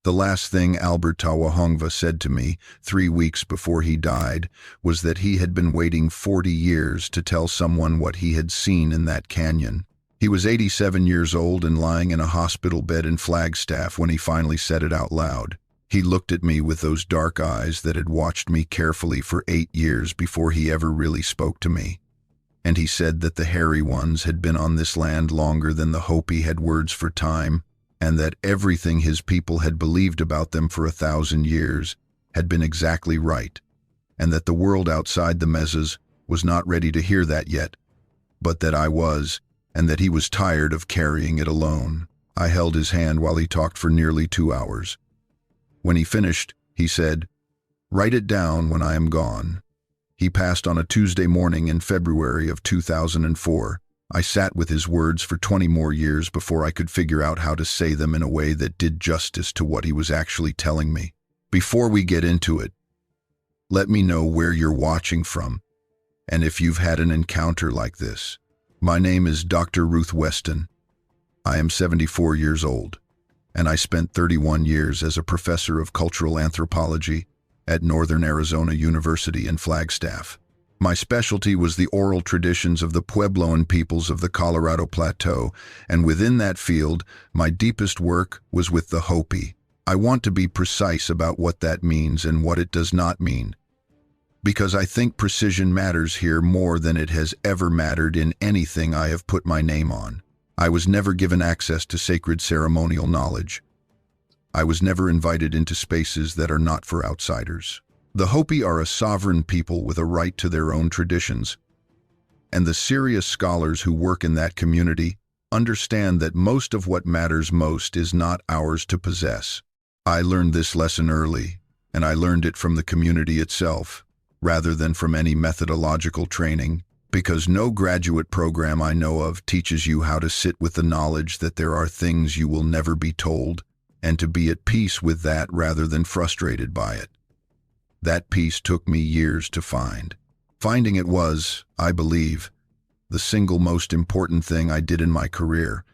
The last thing Albert Tawahongva said to me 3 weeks before he died was that he had been waiting 40 years to tell someone what he had seen in that canyon. He was 87 years old and lying in a hospital bed in Flagstaff when he finally said it out loud. He looked at me with those dark eyes that had watched me carefully for 8 years before he ever really spoke to me. And he said that the hairy ones had been on this land longer than the Hopi had words for time, and that everything his people had believed about them for 1,000 years had been exactly right, and that the world outside the mesas was not ready to hear that yet, but that I was, and that he was tired of carrying it alone. I held his hand while he talked for nearly 2 hours. When he finished, he said, "Write it down when I am gone." He passed on a Tuesday morning in February of 2004. I sat with his words for 20 more years before I could figure out how to say them in a way that did justice to what he was actually telling me. Before we get into it, let me know where you're watching from, and if you've had an encounter like this. My name is Dr. Ruth Weston. I am 74 years old, and I spent 31 years as a professor of cultural anthropology at Northern Arizona University in Flagstaff. My specialty was the oral traditions of the Puebloan peoples of the Colorado Plateau, and within that field, my deepest work was with the Hopi. I want to be precise about what that means and what it does not mean, because I think precision matters here more than it has ever mattered in anything I have put my name on. I was never given access to sacred ceremonial knowledge. I was never invited into spaces that are not for outsiders. The Hopi are a sovereign people with a right to their own traditions, and the serious scholars who work in that community understand that most of what matters most is not ours to possess. I learned this lesson early, and I learned it from the community itself, rather than from any methodological training, because no graduate program I know of teaches you how to sit with the knowledge that there are things you will never be told, and to be at peace with that rather than frustrated by it. That peace took me years to find. Finding it was, I believe, the single most important thing I did in my career,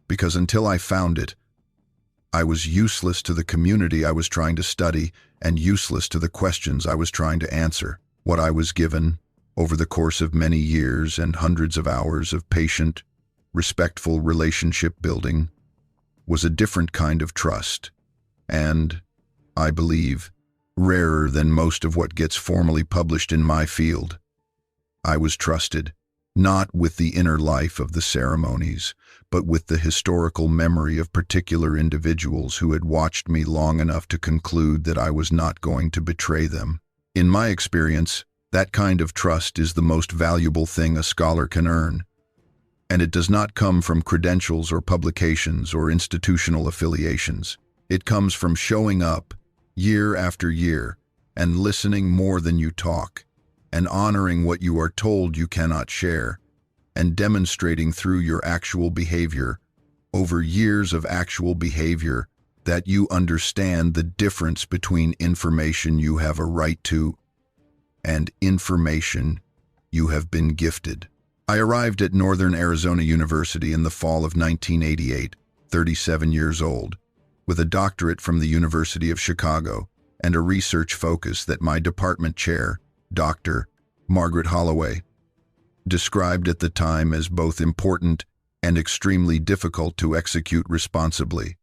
because until I found it, I was useless to the community I was trying to study and useless to the questions I was trying to answer. What I was given, over the course of many years and hundreds of hours of patient, respectful relationship building, was a different kind of trust, and, I believe, rarer than most of what gets formally published in my field. I was trusted, not with the inner life of the ceremonies, but with the historical memory of particular individuals who had watched me long enough to conclude that I was not going to betray them. In my experience, that kind of trust is the most valuable thing a scholar can earn, and it does not come from credentials or publications or institutional affiliations. It comes from showing up, year after year, and listening more than you talk, and honoring what you are told you cannot share, and demonstrating through your actual behavior, over years of actual behavior, that you understand the difference between information you have a right to and information you have been gifted. I arrived at Northern Arizona University in the fall of 1988, 37 years old, with a doctorate from the University of Chicago and a research focus that my department chair, Dr. Margaret Holloway, described at the time as both important and extremely difficult to execute responsibly.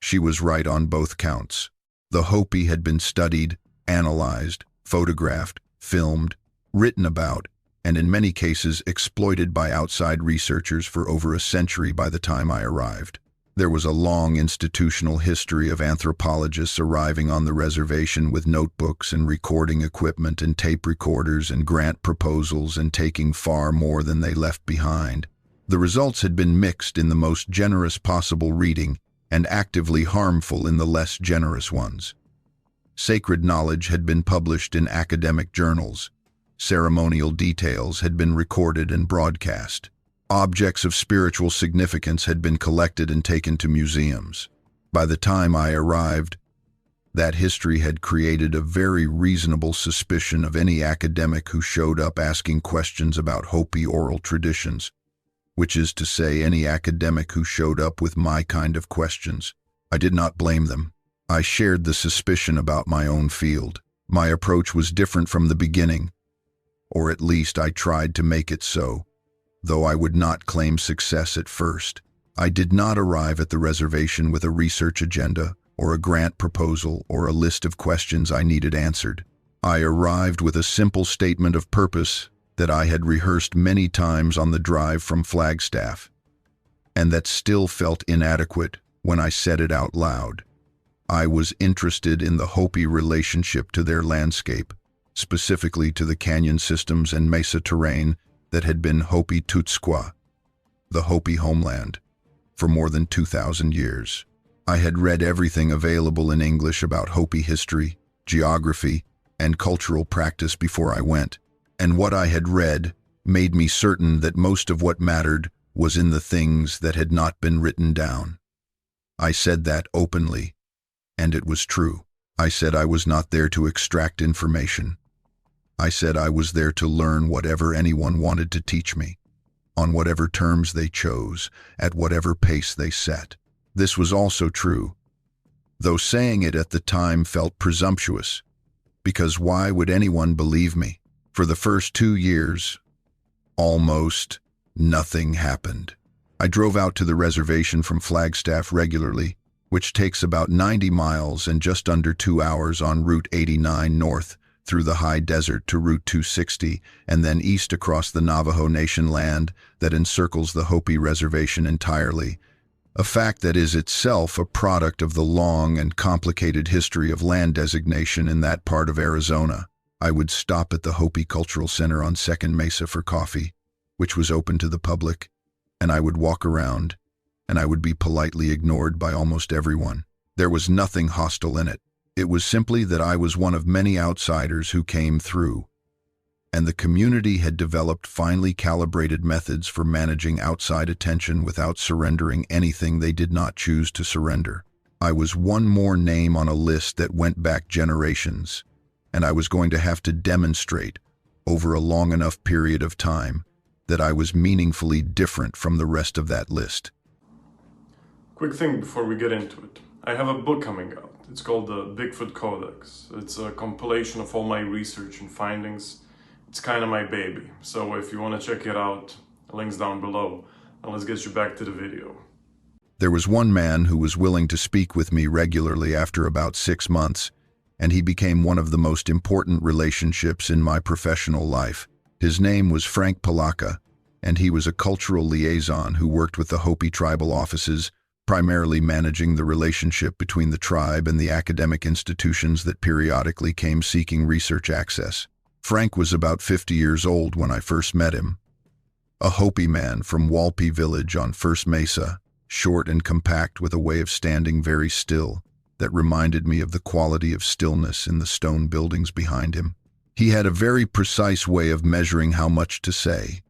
She was right on both counts. The Hopi had been studied, analyzed, photographed, filmed, written about, and in many cases exploited by outside researchers for over a century by the time I arrived. There was a long institutional history of anthropologists arriving on the reservation with notebooks and recording equipment and tape recorders and grant proposals and taking far more than they left behind. The results had been mixed in the most generous possible reading and actively harmful in the less generous ones. Sacred knowledge had been published in academic journals. Ceremonial details had been recorded and broadcast. Objects of spiritual significance had been collected and taken to museums. By the time I arrived, that history had created a very reasonable suspicion of any academic who showed up asking questions about Hopi oral traditions, which is to say any academic who showed up with my kind of questions. I did not blame them. I shared the suspicion about my own field. My approach was different from the beginning, or at least I tried to make it so, though I would not claim success at first. I did not arrive at the reservation with a research agenda, or a grant proposal, or a list of questions I needed answered. I arrived with a simple statement of purpose that I had rehearsed many times on the drive from Flagstaff, and that still felt inadequate when I said it out loud. I was interested in the Hopi relationship to their landscape, specifically to the canyon systems and mesa terrain that had been Hopi Tutsqua, the Hopi homeland, for more than 2,000 years. I had read everything available in English about Hopi history, geography, and cultural practice before I went, and what I had read made me certain that most of what mattered was in the things that had not been written down. I said that openly, and it was true. I said I was not there to extract information. I said I was there to learn whatever anyone wanted to teach me, on whatever terms they chose, at whatever pace they set. This was also true, though saying it at the time felt presumptuous, because why would anyone believe me? For the first 2 years, almost nothing happened. I drove out to the reservation from Flagstaff regularly, which takes about 90 miles and just under 2 hours on Route 89 north through the high desert to Route 260 and then east across the Navajo Nation land that encircles the Hopi reservation entirely, a fact that is itself a product of the long and complicated history of land designation in that part of Arizona. I would stop at the Hopi Cultural Center on Second Mesa for coffee, which was open to the public, and I would walk around, and I would be politely ignored by almost everyone. There was nothing hostile in it. It was simply that I was one of many outsiders who came through, and the community had developed finely calibrated methods for managing outside attention without surrendering anything they did not choose to surrender. I was one more name on a list that went back generations, and I was going to have to demonstrate, over a long enough period of time, that I was meaningfully different from the rest of that list. Quick thing before we get into it. I have a book coming out. It's called the Bigfoot Codex. It's a compilation of all my research and findings. It's kind of my baby. So if you want to check it out, link's down below. And let's get you back to the video. There was one man who was willing to speak with me regularly after about 6 months, and he became one of the most important relationships in my professional life. His name was Frank Palaka, and he was a cultural liaison who worked with the Hopi tribal offices, primarily managing the relationship between the tribe and the academic institutions that periodically came seeking research access. Frank was about 50 years old when I first met him. A Hopi man from Walpi village on First Mesa, short and compact with a way of standing very still that reminded me of the quality of stillness in the stone buildings behind him. He had a very precise way of measuring how much to say.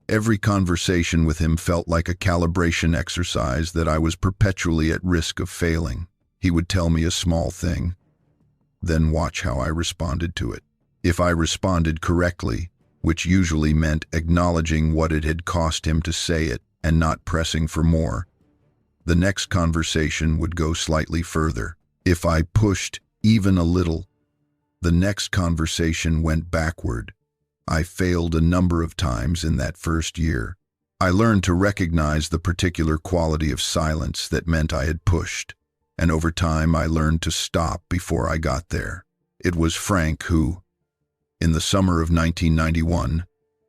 Every conversation with him felt like a calibration exercise that I was perpetually at risk of failing. He would tell me a small thing, then watch how I responded to it. If I responded correctly, which usually meant acknowledging what it had cost him to say it and not pressing for more, the next conversation would go slightly further. If I pushed even a little, the next conversation went backward. I failed a number of times in that first year. I learned to recognize the particular quality of silence that meant I had pushed, and over time I learned to stop before I got there. It was Frank who, in the summer of 1991,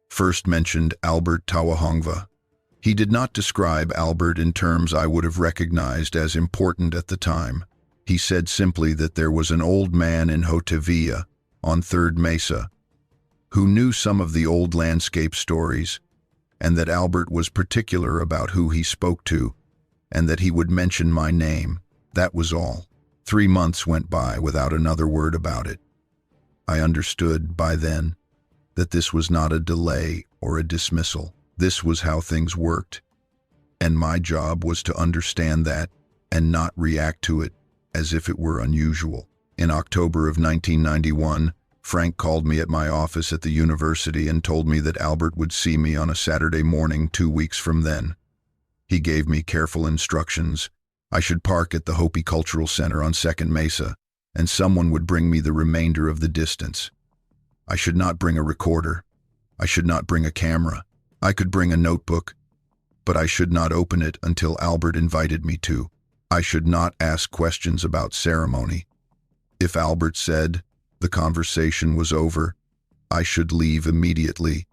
first mentioned Albert Tawahongva. He did not describe Albert in terms I would have recognized as important at the time. He said simply that there was an old man in Hotevilla, on Third Mesa, who knew some of the old landscape stories, and that Albert was particular about who he spoke to, and that he would mention my name. That was all. 3 months went by without another word about it. I understood, by then, that this was not a delay or a dismissal. This was how things worked, and my job was to understand that and not react to it as if it were unusual. In October of 1991, Frank called me at my office at the university and told me that Albert would see me on a Saturday morning 2 weeks from then. He gave me careful instructions, I should park at the Hopi Cultural Center on Second Mesa, and someone would bring me the remainder of the distance. I should not bring a recorder. I should not bring a camera. I could bring a notebook, but I should not open it until Albert invited me to. I should not ask questions about ceremony. If Albert said the conversation was over, I should leave immediately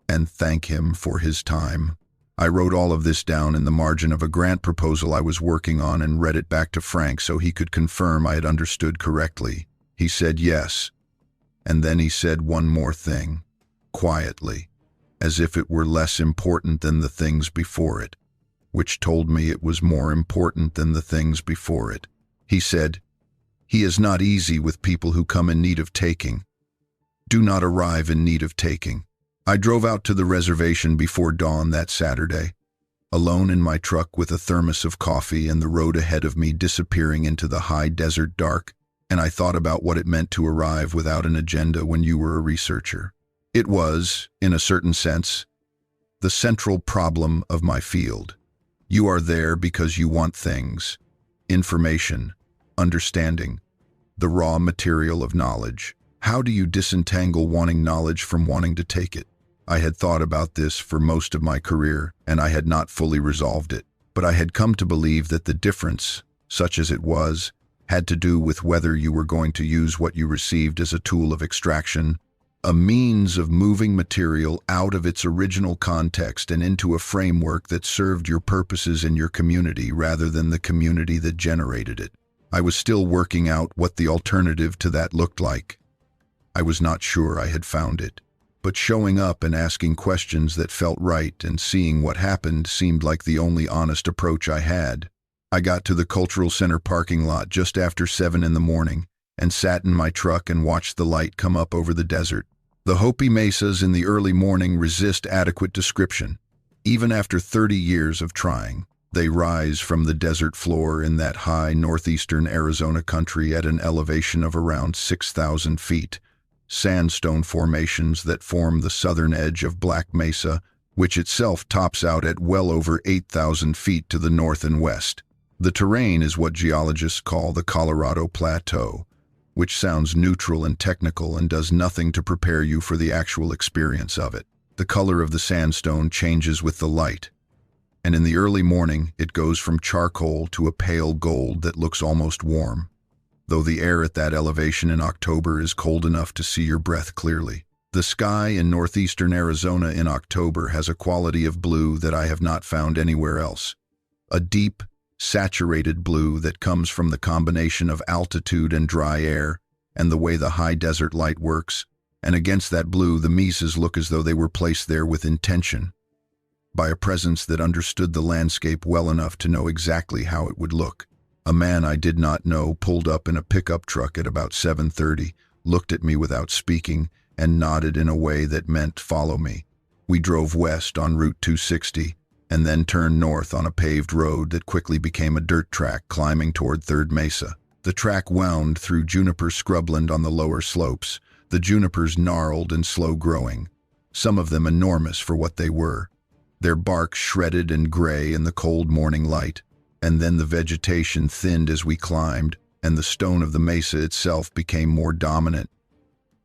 and thank him for his time. I wrote all of this down in the margin of a grant proposal I was working on and read it back to Frank so he could confirm I had understood correctly. He said yes, and then he said one more thing, quietly, as if it were less important than the things before it, which told me it was more important than the things before it. He said, "He is not easy with people who come in need of taking. Do not arrive in need of taking." I drove out to the reservation before dawn that Saturday, alone in my truck with a thermos of coffee and the road ahead of me disappearing into the high desert dark, and I thought about what it meant to arrive without an agenda when you were a researcher. It was, in a certain sense, the central problem of my field. You are there because you want things, information, understanding, the raw material of knowledge. How do you disentangle wanting knowledge from wanting to take it? I had thought about this for most of my career, and I had not fully resolved it. But I had come to believe that the difference, such as it was, had to do with whether you were going to use what you received as a tool of extraction, a means of moving material out of its original context and into a framework that served your purposes in your community rather than the community that generated it. I was still working out what the alternative to that looked like. I was not sure I had found it. But showing up and asking questions that felt right and seeing what happened seemed like the only honest approach I had. I got to the Cultural Center parking lot just after 7 in the morning and sat in my truck and watched the light come up over the desert. The Hopi mesas in the early morning resist adequate description. Even after 30 years of trying, they rise from the desert floor in that high northeastern Arizona country at an elevation of around 6,000 feet. Sandstone formations that form the southern edge of Black Mesa, which itself tops out at well over 8,000 feet to the north and west. The terrain is what geologists call the Colorado Plateau, which sounds neutral and technical and does nothing to prepare you for the actual experience of it. The color of the sandstone changes with the light, and in the early morning it goes from charcoal to a pale gold that looks almost warm, though the air at that elevation in October is cold enough to see your breath clearly. The sky in northeastern Arizona in October has a quality of blue that I have not found anywhere else. A deep, saturated blue that comes from the combination of altitude and dry air and the way the high desert light works, and against that blue the mesas look as though they were placed there with intention, by a presence that understood the landscape well enough to know exactly how it would look. A man I did not know pulled up in a pickup truck at about 7:30, looked at me without speaking, and nodded in a way that meant follow me. We drove west on Route 260, and then turned north on a paved road that quickly became a dirt track climbing toward Third Mesa. The track wound through juniper scrubland on the lower slopes, the junipers gnarled and slow-growing, some of them enormous for what they were, their bark shredded and gray in the cold morning light. And then the vegetation thinned as we climbed, and the stone of the mesa itself became more dominant.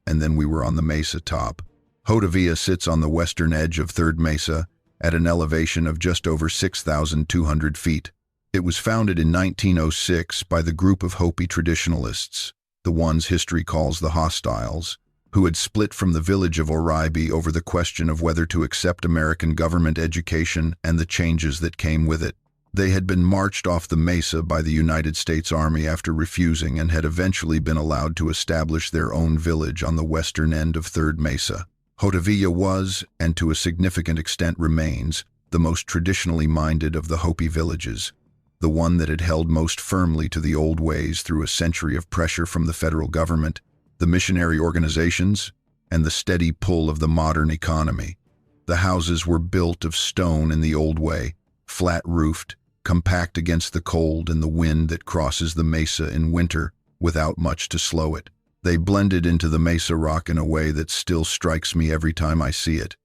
And then we were on the mesa top. Hotavia sits on the western edge of Third Mesa at an elevation of just over 6,200 feet. It was founded in 1906 by the group of Hopi traditionalists, the ones history calls the hostiles, who had split from the village of Oribe over the question of whether to accept American government education and the changes that came with it. They had been marched off the mesa by the United States Army after refusing and had eventually been allowed to establish their own village on the western end of Third Mesa. Hotavilla was, and to a significant extent remains, the most traditionally minded of the Hopi villages, the one that had held most firmly to the old ways through a century of pressure from the federal government, the missionary organizations, and the steady pull of the modern economy. The houses were built of stone in the old way, flat-roofed, compact against the cold and the wind that crosses the mesa in winter without much to slow it. They blended into the mesa rock in a way that still strikes me every time I see it.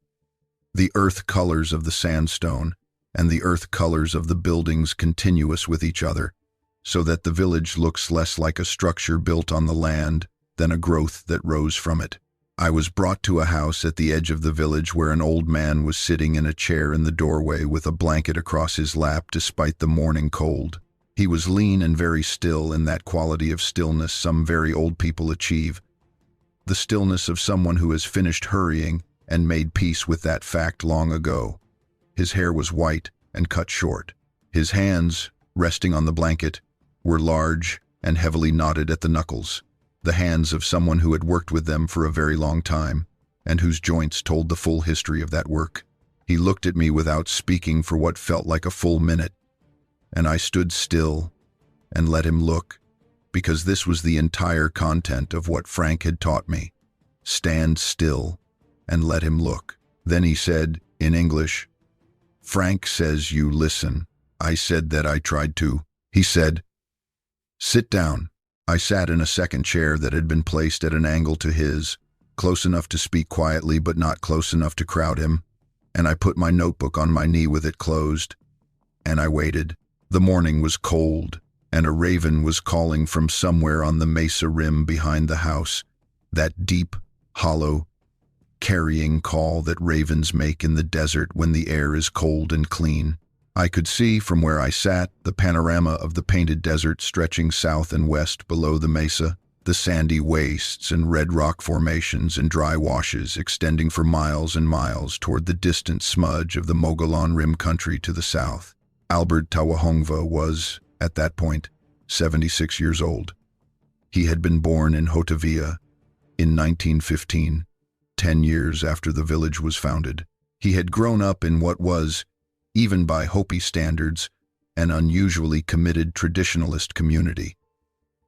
The earth colors of the sandstone, and the earth colors of the buildings continuous with each other, so that the village looks less like a structure built on the land than a growth that rose from it. I was brought to a house at the edge of the village where an old man was sitting in a chair in the doorway with a blanket across his lap despite the morning cold. He was lean and very still, in that quality of stillness some very old people achieve, the stillness of someone who has finished hurrying and made peace with that fact long ago. His hair was white and cut short. His hands, resting on the blanket, were large and heavily knotted at the knuckles, the hands of someone who had worked with them for a very long time, and whose joints told the full history of that work. He looked at me without speaking for what felt like a full minute, and I stood still and let him look, because this was the entire content of what Frank had taught me. Stand still and let him look. Then he said, in English, "Frank says you listen." I said that I tried to. He said, "Sit down." I sat in a second chair that had been placed at an angle to his, close enough to speak quietly but not close enough to crowd him, and I put my notebook on my knee with it closed, and I waited. The morning was cold, and a raven was calling from somewhere on the mesa rim behind the house, that deep, hollow, carrying call that ravens make in the desert when the air is cold and clean. I could see, from where I sat, the panorama of the painted desert stretching south and west below the mesa, the sandy wastes and red rock formations and dry washes extending for miles and miles toward the distant smudge of the Mogollon Rim country to the south. Albert Tawahongva was, at that point, 76 years old. He had been born in Hotavia in 1915, 10 years after the village was founded. He had grown up in what was, even by Hopi standards, an unusually committed traditionalist community.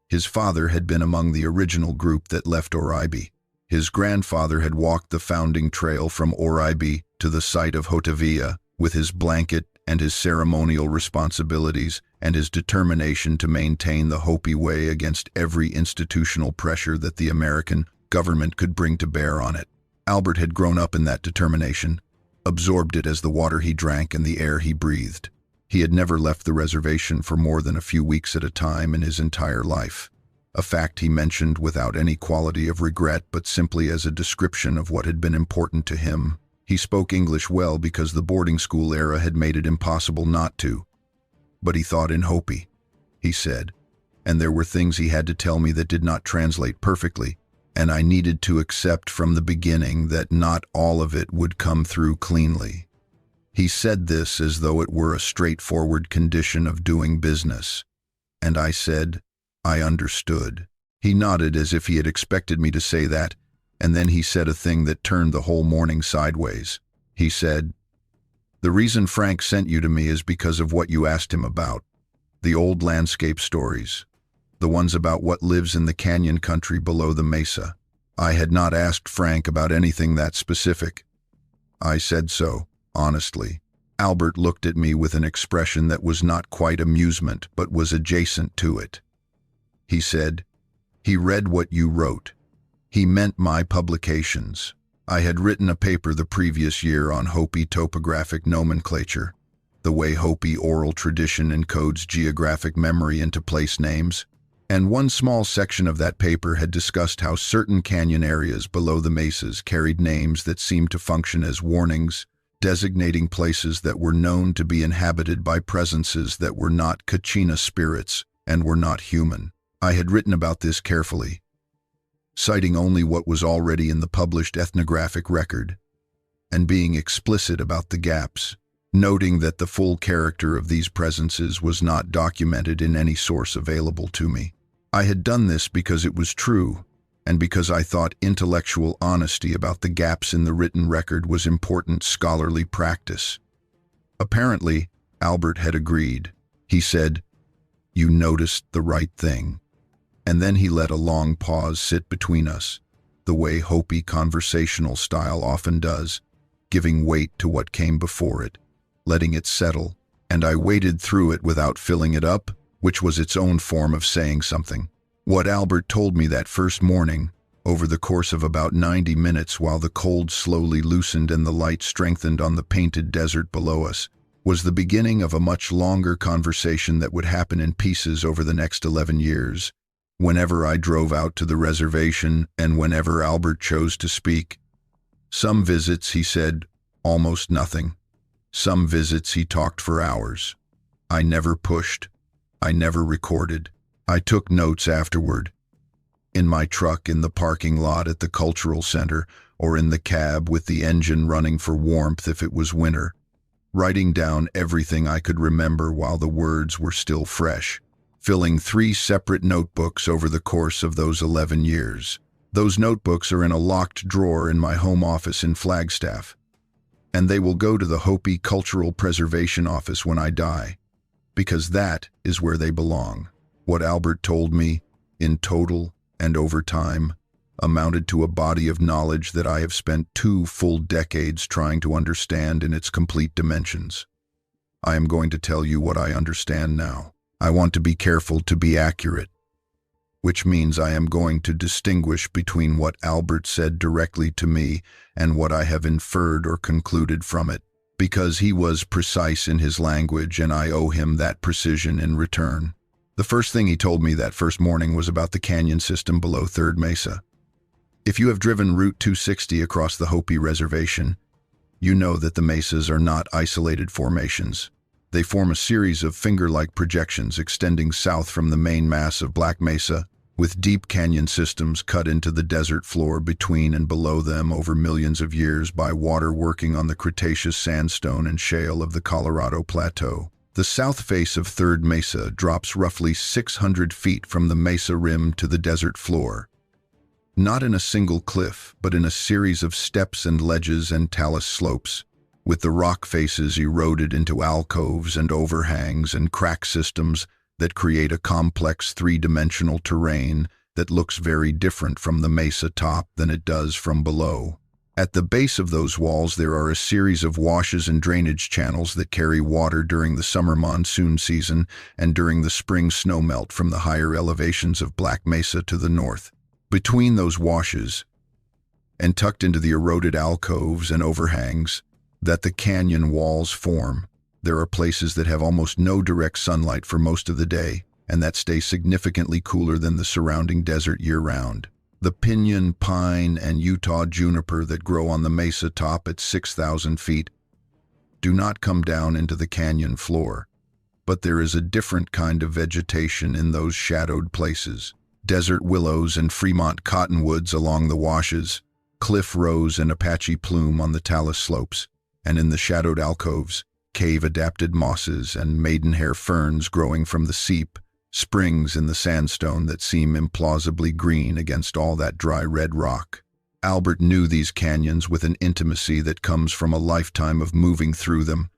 His father had been among the original group that left Oraibi. His grandfather had walked the founding trail from Oraibi to the site of Hotavia with his blanket and his ceremonial responsibilities and his determination to maintain the Hopi way against every institutional pressure that the American government could bring to bear on it. Albert had grown up in that determination, absorbed it as the water he drank and the air he breathed. He had never left the reservation for more than a few weeks at a time in his entire life, a fact he mentioned without any quality of regret but simply as a description of what had been important to him. He spoke English well because the boarding school era had made it impossible not to. But he thought in Hopi, he said, and there were things he had to tell me that did not translate perfectly, and I needed to accept from the beginning that not all of it would come through cleanly. He said this as though it were a straightforward condition of doing business, and I said, I understood. He nodded as if he had expected me to say that, and then he said a thing that turned the whole morning sideways. He said, "The reason Frank sent you to me is because of what you asked him about, the old landscape stories, the ones about what lives in the canyon country below the mesa." I had not asked Frank about anything that specific. I said so, honestly. Albert looked at me with an expression that was not quite amusement, but was adjacent to it. He said, "He read what you wrote." He meant my publications. I had written a paper the previous year on Hopi topographic nomenclature, the way Hopi oral tradition encodes geographic memory into place names, and one small section of that paper had discussed how certain canyon areas below the mesas carried names that seemed to function as warnings, designating places that were known to be inhabited by presences that were not Kachina spirits and were not human. I had written about this carefully, citing only what was already in the published ethnographic record, and being explicit about the gaps, noting that the full character of these presences was not documented in any source available to me. I had done this because it was true, and because I thought intellectual honesty about the gaps in the written record was important scholarly practice. Apparently, Albert had agreed. He said, "You noticed the right thing." And then he let a long pause sit between us, the way Hopi conversational style often does, giving weight to what came before it, letting it settle, and I waded through it without filling it up, which was its own form of saying something. What Albert told me that first morning, over the course of about 90 minutes while the cold slowly loosened and the light strengthened on the painted desert below us, was the beginning of a much longer conversation that would happen in pieces over the next 11 years. Whenever I drove out to the reservation and whenever Albert chose to speak. Some visits, he said, almost nothing. Some visits he talked for hours. I never pushed. I never recorded. I took notes afterward. In my truck in the parking lot at the cultural center, or in the cab with the engine running for warmth if it was winter, writing down everything I could remember while the words were still fresh, filling 3 separate notebooks over the course of those 11 years. Those notebooks are in a locked drawer in my home office in Flagstaff, and they will go to the Hopi Cultural Preservation Office when I die, because that is where they belong. What Albert told me, in total and over time, amounted to a body of knowledge that I have spent 2 full decades trying to understand in its complete dimensions. I am going to tell you what I understand now. I want to be careful to be accurate, which means I am going to distinguish between what Albert said directly to me and what I have inferred or concluded from it, because he was precise in his language and I owe him that precision in return. The first thing he told me that first morning was about the canyon system below Third Mesa. If you have driven Route 260 across the Hopi Reservation, you know that the mesas are not isolated formations. They form a series of finger-like projections extending south from the main mass of Black Mesa, with deep canyon systems cut into the desert floor between and below them over millions of years by water working on the Cretaceous sandstone and shale of the Colorado Plateau. The south face of Third Mesa drops roughly 600 feet from the mesa rim to the desert floor. Not in a single cliff, but in a series of steps and ledges and talus slopes, with the rock faces eroded into alcoves and overhangs and crack systems that create a complex 3-dimensional terrain that looks very different from the mesa top than it does from below. At the base of those walls there are a series of washes and drainage channels that carry water during the summer monsoon season and during the spring snowmelt from the higher elevations of Black Mesa to the north. Between those washes, and tucked into the eroded alcoves and overhangs that the canyon walls form, there are places that have almost no direct sunlight for most of the day and that stay significantly cooler than the surrounding desert year-round. The pinyon, pine, and Utah juniper that grow on the mesa top at 6,000 feet do not come down into the canyon floor, but there is a different kind of vegetation in those shadowed places. Desert willows and Fremont cottonwoods along the washes, cliff rose and Apache plume on the talus slopes, and in the shadowed alcoves, cave-adapted mosses and maidenhair ferns growing from the seep, springs in the sandstone that seem implausibly green against all that dry red rock. Albert knew these canyons with an intimacy that comes from a lifetime of moving through them,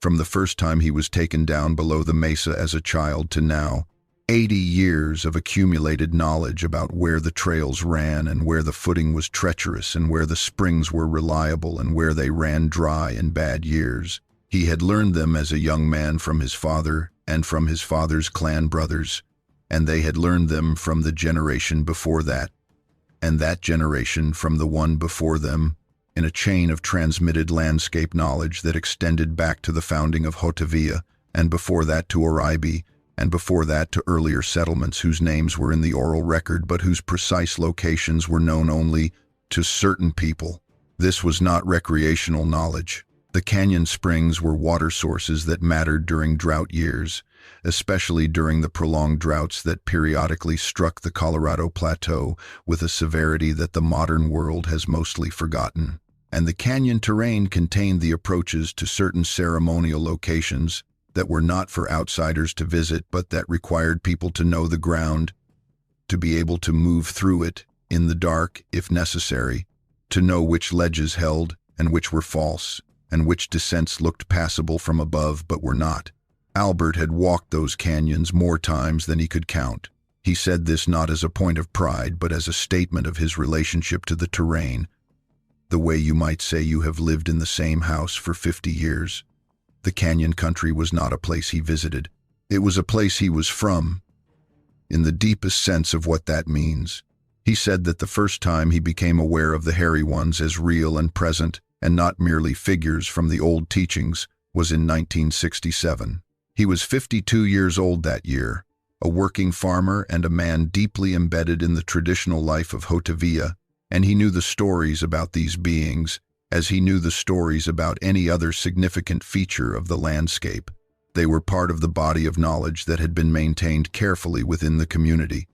from the first time he was taken down below the mesa as a child to now. 80 years of accumulated knowledge about where the trails ran and where the footing was treacherous and where the springs were reliable and where they ran dry in bad years. He had learned them as a young man from his father and from his father's clan brothers, and they had learned them from the generation before that, and that generation from the one before them, in a chain of transmitted landscape knowledge that extended back to the founding of Hotavia, and before that to Oribe, and before that to earlier settlements whose names were in the oral record but whose precise locations were known only to certain people. This was not recreational knowledge. The canyon springs were water sources that mattered during drought years, especially during the prolonged droughts that periodically struck the Colorado Plateau with a severity that the modern world has mostly forgotten. And the canyon terrain contained the approaches to certain ceremonial locations that were not for outsiders to visit, but that required people to know the ground, to be able to move through it in the dark if necessary, to know which ledges held and which were false, and which descents looked passable from above but were not. Albert had walked those canyons more times than he could count. He said this not as a point of pride, but as a statement of his relationship to the terrain, the way you might say you have lived in the same house for 50 years. The canyon country was not a place he visited. It was a place he was from, in the deepest sense of what that means. He said that the first time he became aware of the hairy ones as real and present, and not merely figures from the old teachings, was in 1967. He was 52 years old that year, a working farmer and a man deeply embedded in the traditional life of Hotovia, and he knew the stories about these beings as he knew the stories about any other significant feature of the landscape. They were part of the body of knowledge that had been maintained carefully within the community,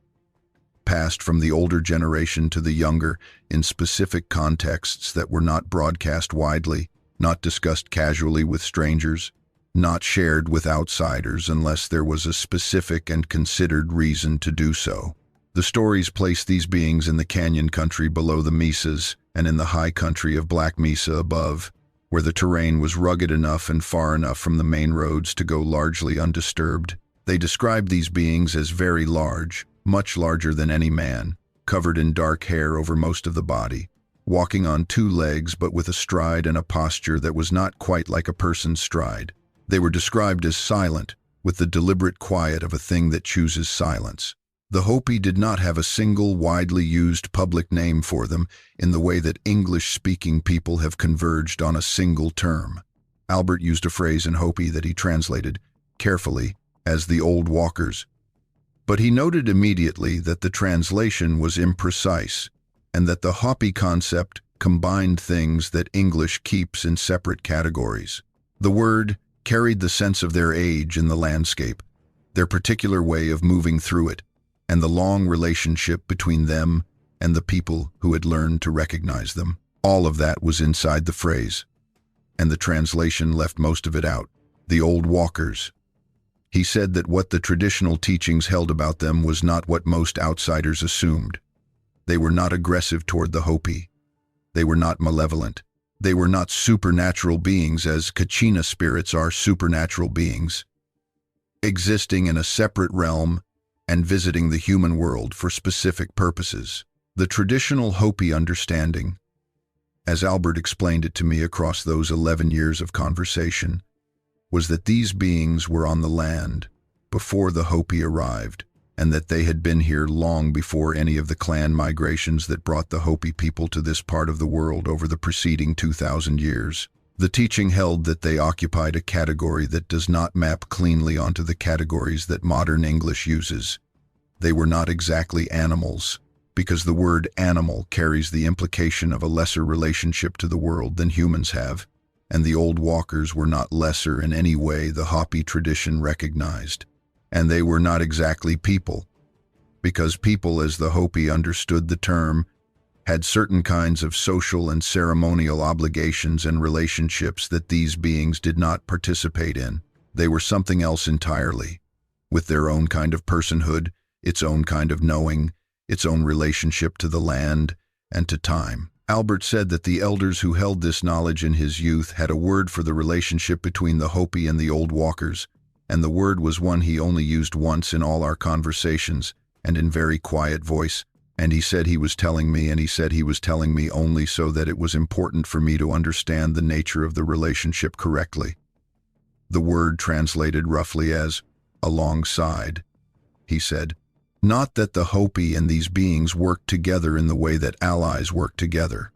passed from the older generation to the younger in specific contexts that were not broadcast widely, not discussed casually with strangers, not shared with outsiders unless there was a specific and considered reason to do so. The stories place these beings in the canyon country below the mesas and in the high country of Black Mesa above, where the terrain was rugged enough and far enough from the main roads to go largely undisturbed. They described these beings as very large, much larger than any man, covered in dark hair over most of the body, walking on two legs but with a stride and a posture that was not quite like a person's stride. They were described as silent, with the deliberate quiet of a thing that chooses silence. The Hopi did not have a single widely used public name for them in the way that English-speaking people have converged on a single term. Albert used a phrase in Hopi that he translated, carefully, as the old walkers. But he noted immediately that the translation was imprecise, and that the Hopi concept combined things that English keeps in separate categories. The word carried the sense of their age in the landscape, their particular way of moving through it, and the long relationship between them and the people who had learned to recognize them. All of that was inside the phrase, and the translation left most of it out. The old walkers. He said that what the traditional teachings held about them was not what most outsiders assumed. They were not aggressive toward the Hopi. They were not malevolent. They were not supernatural beings as Kachina spirits are supernatural beings, existing in a separate realm and visiting the human world for specific purposes. The traditional Hopi understanding, as Albert explained it to me across those 11 years of conversation, was that these beings were on the land before the Hopi arrived, and that they had been here long before any of the clan migrations that brought the Hopi people to this part of the world over the preceding 2,000 years. The teaching held that they occupied a category that does not map cleanly onto the categories that modern English uses. They were not exactly animals, because the word animal carries the implication of a lesser relationship to the world than humans have, and the old walkers were not lesser in any way the Hopi tradition recognized. And they were not exactly people, because people, as the Hopi understood the term, had certain kinds of social and ceremonial obligations and relationships that these beings did not participate in. They were something else entirely, with their own kind of personhood, its own kind of knowing, its own relationship to the land and to time. Albert said that the elders who held this knowledge in his youth had a word for the relationship between the Hopi and the old walkers, and the word was one he only used once in all our conversations, and in very quiet voice, and he said he was telling me, and he said he was telling me only so that it was important for me to understand the nature of the relationship correctly. The word translated roughly as, alongside, he said. Not that the Hopi and these beings worked together in the way that allies work together.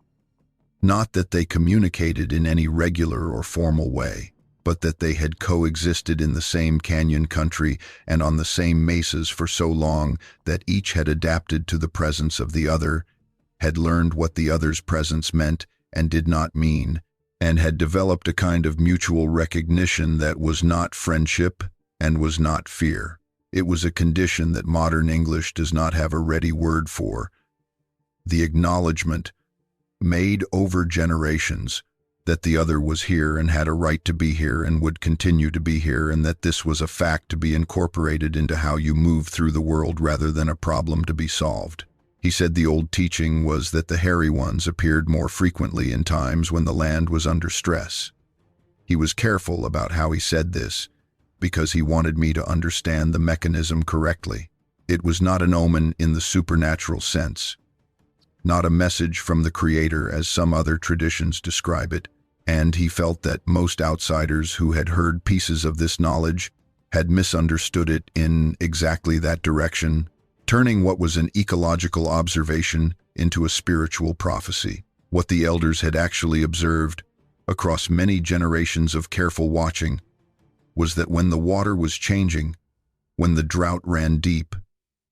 Not that they communicated in any regular or formal way, but that they had coexisted in the same canyon country and on the same mesas for so long that each had adapted to the presence of the other, had learned what the other's presence meant and did not mean, and had developed a kind of mutual recognition that was not friendship and was not fear. It was a condition that modern English does not have a ready word for. The acknowledgement, made over generations, that the other was here and had a right to be here and would continue to be here, and that this was a fact to be incorporated into how you move through the world rather than a problem to be solved. He said the old teaching was that the hairy ones appeared more frequently in times when the land was under stress. He was careful about how he said this, because he wanted me to understand the mechanism correctly. It was not an omen in the supernatural sense, not a message from the Creator as some other traditions describe it, and he felt that most outsiders who had heard pieces of this knowledge had misunderstood it in exactly that direction, turning what was an ecological observation into a spiritual prophecy. What the elders had actually observed across many generations of careful watching, was that when the water was changing, when the drought ran deep,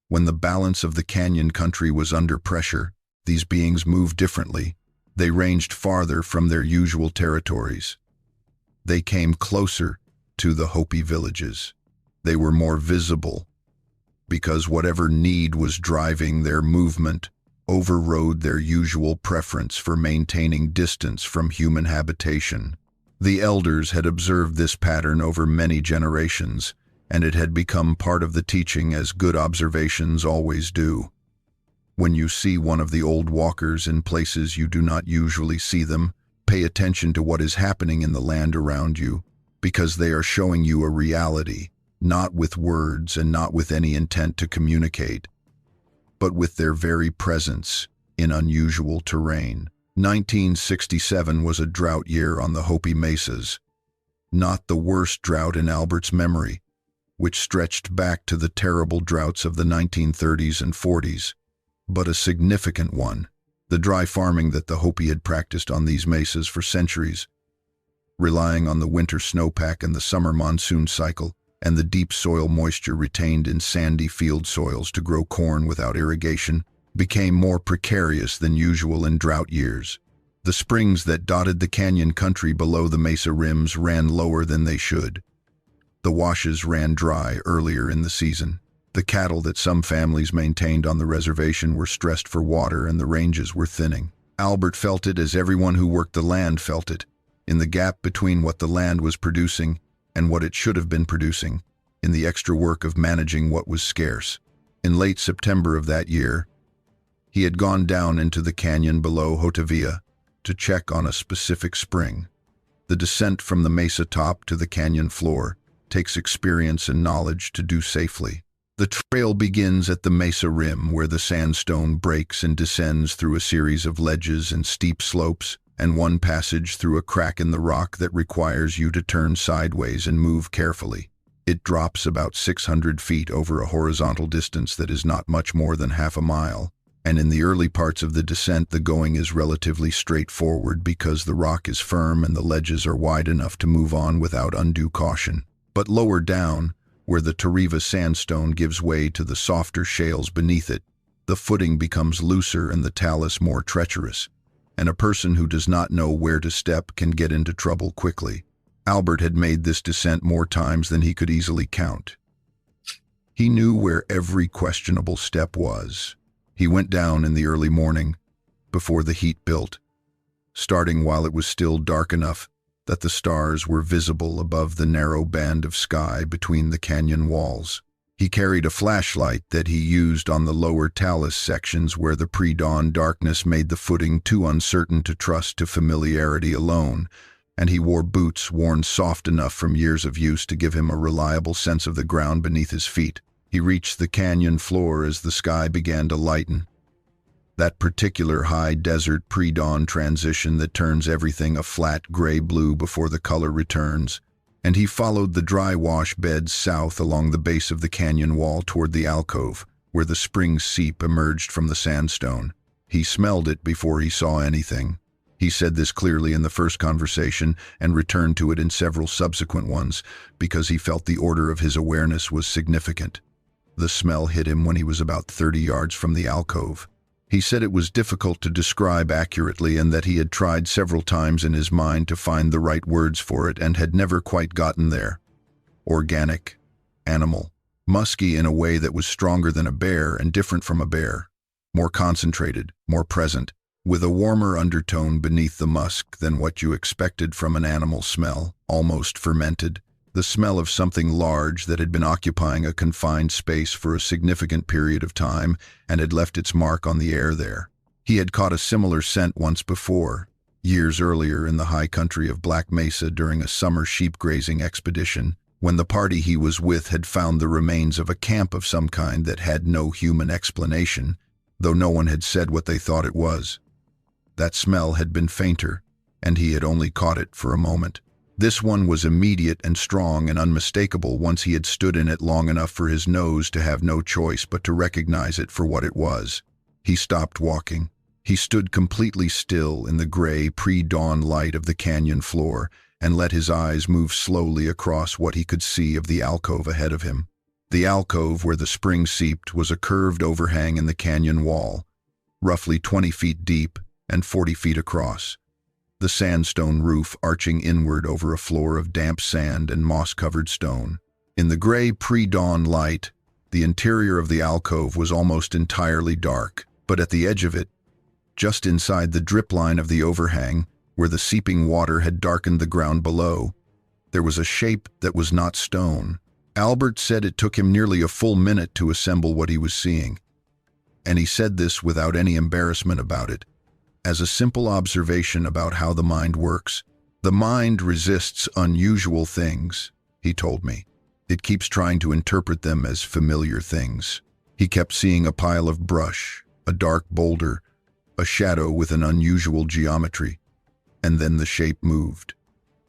when the balance of the canyon country was under pressure, these beings moved differently. They ranged farther from their usual territories. They came closer to the Hopi villages. They were more visible, because whatever need was driving their movement overrode their usual preference for maintaining distance from human habitation. The elders had observed this pattern over many generations, and it had become part of the teaching, as good observations always do. When you see one of the old walkers in places you do not usually see them, pay attention to what is happening in the land around you, because they are showing you a reality, not with words and not with any intent to communicate, but with their very presence in unusual terrain. 1967 was a drought year on the Hopi mesas, not the worst drought in Albert's memory, which stretched back to the terrible droughts of the 1930s and 40s, but a significant one. The dry farming that the Hopi had practiced on these mesas for centuries, relying on the winter snowpack and the summer monsoon cycle, and the deep soil moisture retained in sandy field soils to grow corn without irrigation, became more precarious than usual in drought years. The springs that dotted the canyon country below the mesa rims ran lower than they should. The washes ran dry earlier in the season. The cattle that some families maintained on the reservation were stressed for water, and the ranges were thinning. Albert felt it as everyone who worked the land felt it, in the gap between what the land was producing and what it should have been producing, in the extra work of managing what was scarce. In late September of that year, he had gone down into the canyon below Hotavia to check on a specific spring. The descent from the mesa top to the canyon floor takes experience and knowledge to do safely. The trail begins at the mesa rim, where the sandstone breaks and descends through a series of ledges and steep slopes, and one passage through a crack in the rock that requires you to turn sideways and move carefully. It drops about 600 feet over a horizontal distance that is not much more than half a mile, and in the early parts of the descent the going is relatively straightforward because the rock is firm and the ledges are wide enough to move on without undue caution. But lower down, where the Tariva sandstone gives way to the softer shales beneath it, the footing becomes looser and the talus more treacherous, and a person who does not know where to step can get into trouble quickly. Albert had made this descent more times than he could easily count. He knew where every questionable step was. He went down in the early morning, before the heat built, starting while it was still dark enough that the stars were visible above the narrow band of sky between the canyon walls. He carried a flashlight that he used on the lower talus sections where the pre-dawn darkness made the footing too uncertain to trust to familiarity alone, and he wore boots worn soft enough from years of use to give him a reliable sense of the ground beneath his feet. He reached the canyon floor as the sky began to lighten. That particular high desert pre-dawn transition that turns everything a flat gray-blue before the color returns, and he followed the dry wash beds south along the base of the canyon wall toward the alcove, where the spring seep emerged from the sandstone. He smelled it before he saw anything. He said this clearly in the first conversation and returned to it in several subsequent ones because he felt the order of his awareness was significant. The smell hit him when he was about 30 yards from the alcove. He said it was difficult to describe accurately and that he had tried several times in his mind to find the right words for it and had never quite gotten there. Organic, animal, musky in a way that was stronger than a bear and different from a bear, more concentrated, more present, with a warmer undertone beneath the musk than what you expected from an animal smell, almost fermented. The smell of something large that had been occupying a confined space for a significant period of time and had left its mark on the air there. He had caught a similar scent once before, years earlier in the high country of Black Mesa during a summer sheep grazing expedition, when the party he was with had found the remains of a camp of some kind that had no human explanation, though no one had said what they thought it was. That smell had been fainter, and he had only caught it for a moment. This one was immediate and strong and unmistakable once he had stood in it long enough for his nose to have no choice but to recognize it for what it was. He stopped walking. He stood completely still in the gray pre-dawn light of the canyon floor and let his eyes move slowly across what he could see of the alcove ahead of him. The alcove where the spring seeped was a curved overhang in the canyon wall, roughly 20 feet deep and 40 feet across, the sandstone roof arching inward over a floor of damp sand and moss-covered stone. In the gray pre-dawn light, the interior of the alcove was almost entirely dark, but at the edge of it, just inside the drip line of the overhang, where the seeping water had darkened the ground below, there was a shape that was not stone. Albert said it took him nearly a full minute to assemble what he was seeing, and he said this without any embarrassment about it, as a simple observation about how the mind works. The mind resists unusual things, he told me. It keeps trying to interpret them as familiar things. He kept seeing a pile of brush, a dark boulder, a shadow with an unusual geometry, and then the shape moved.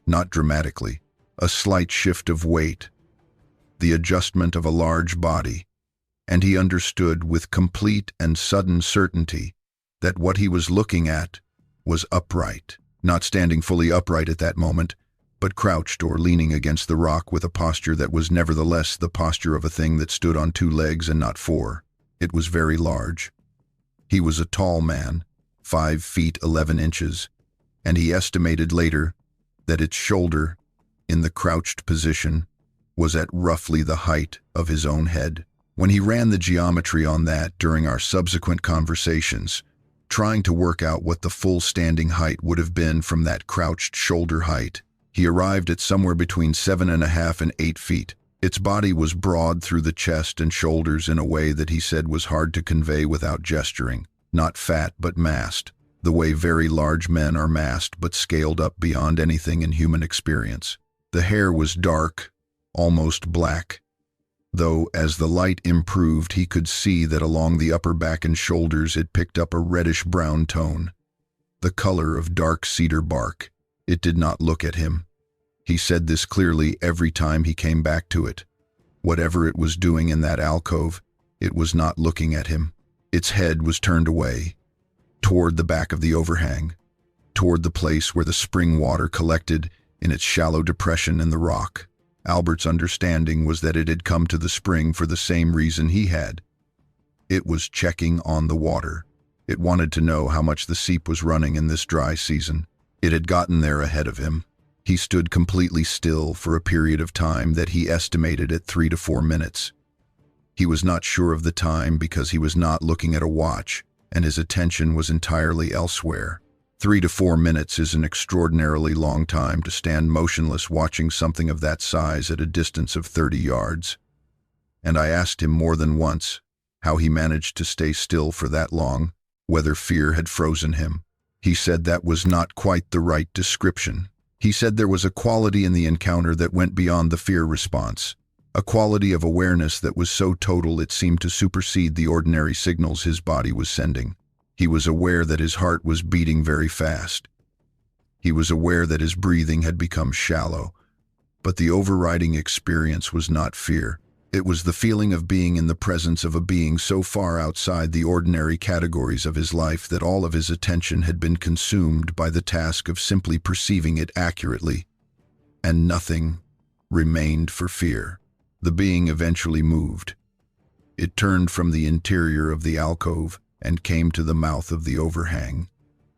Not dramatically, a slight shift of weight, the adjustment of a large body, and he understood with complete and sudden certainty that what he was looking at was upright, not standing fully upright at that moment, but crouched or leaning against the rock with a posture that was nevertheless the posture of a thing that stood on 2 legs and not 4. It was very large. He was a tall man, 5 feet 11 inches, and he estimated later that its shoulder, in the crouched position, was at roughly the height of his own head. When he ran the geometry on that during our subsequent conversations, trying to work out what the full standing height would have been from that crouched shoulder height, he arrived at somewhere between 7.5 and 8 feet. Its body was broad through the chest and shoulders in a way that he said was hard to convey without gesturing. Not fat, but massed, the way very large men are massed but scaled up beyond anything in human experience. The hair was dark, almost black, though as the light improved he could see that along the upper back and shoulders it picked up a reddish-brown tone, the color of dark cedar bark. It did not look at him. He said this clearly every time he came back to it. Whatever it was doing in that alcove, it was not looking at him. Its head was turned away, toward the back of the overhang, toward the place where the spring water collected in its shallow depression in the rock. Albert's understanding was that it had come to the spring for the same reason he had. It was checking on the water. It wanted to know how much the seep was running in this dry season. It had gotten there ahead of him. He stood completely still for a period of time that he estimated at 3 to 4 minutes. He was not sure of the time because he was not looking at a watch, and his attention was entirely elsewhere. 3 to 4 minutes is an extraordinarily long time to stand motionless watching something of that size at a distance of 30 yards. And I asked him more than once how he managed to stay still for that long, whether fear had frozen him. He said that was not quite the right description. He said there was a quality in the encounter that went beyond the fear response, a quality of awareness that was so total it seemed to supersede the ordinary signals his body was sending. He was aware that his heart was beating very fast. He was aware that his breathing had become shallow, but the overriding experience was not fear. It was the feeling of being in the presence of a being so far outside the ordinary categories of his life that all of his attention had been consumed by the task of simply perceiving it accurately, and nothing remained for fear. The being eventually moved. It turned from the interior of the alcove and came to the mouth of the overhang,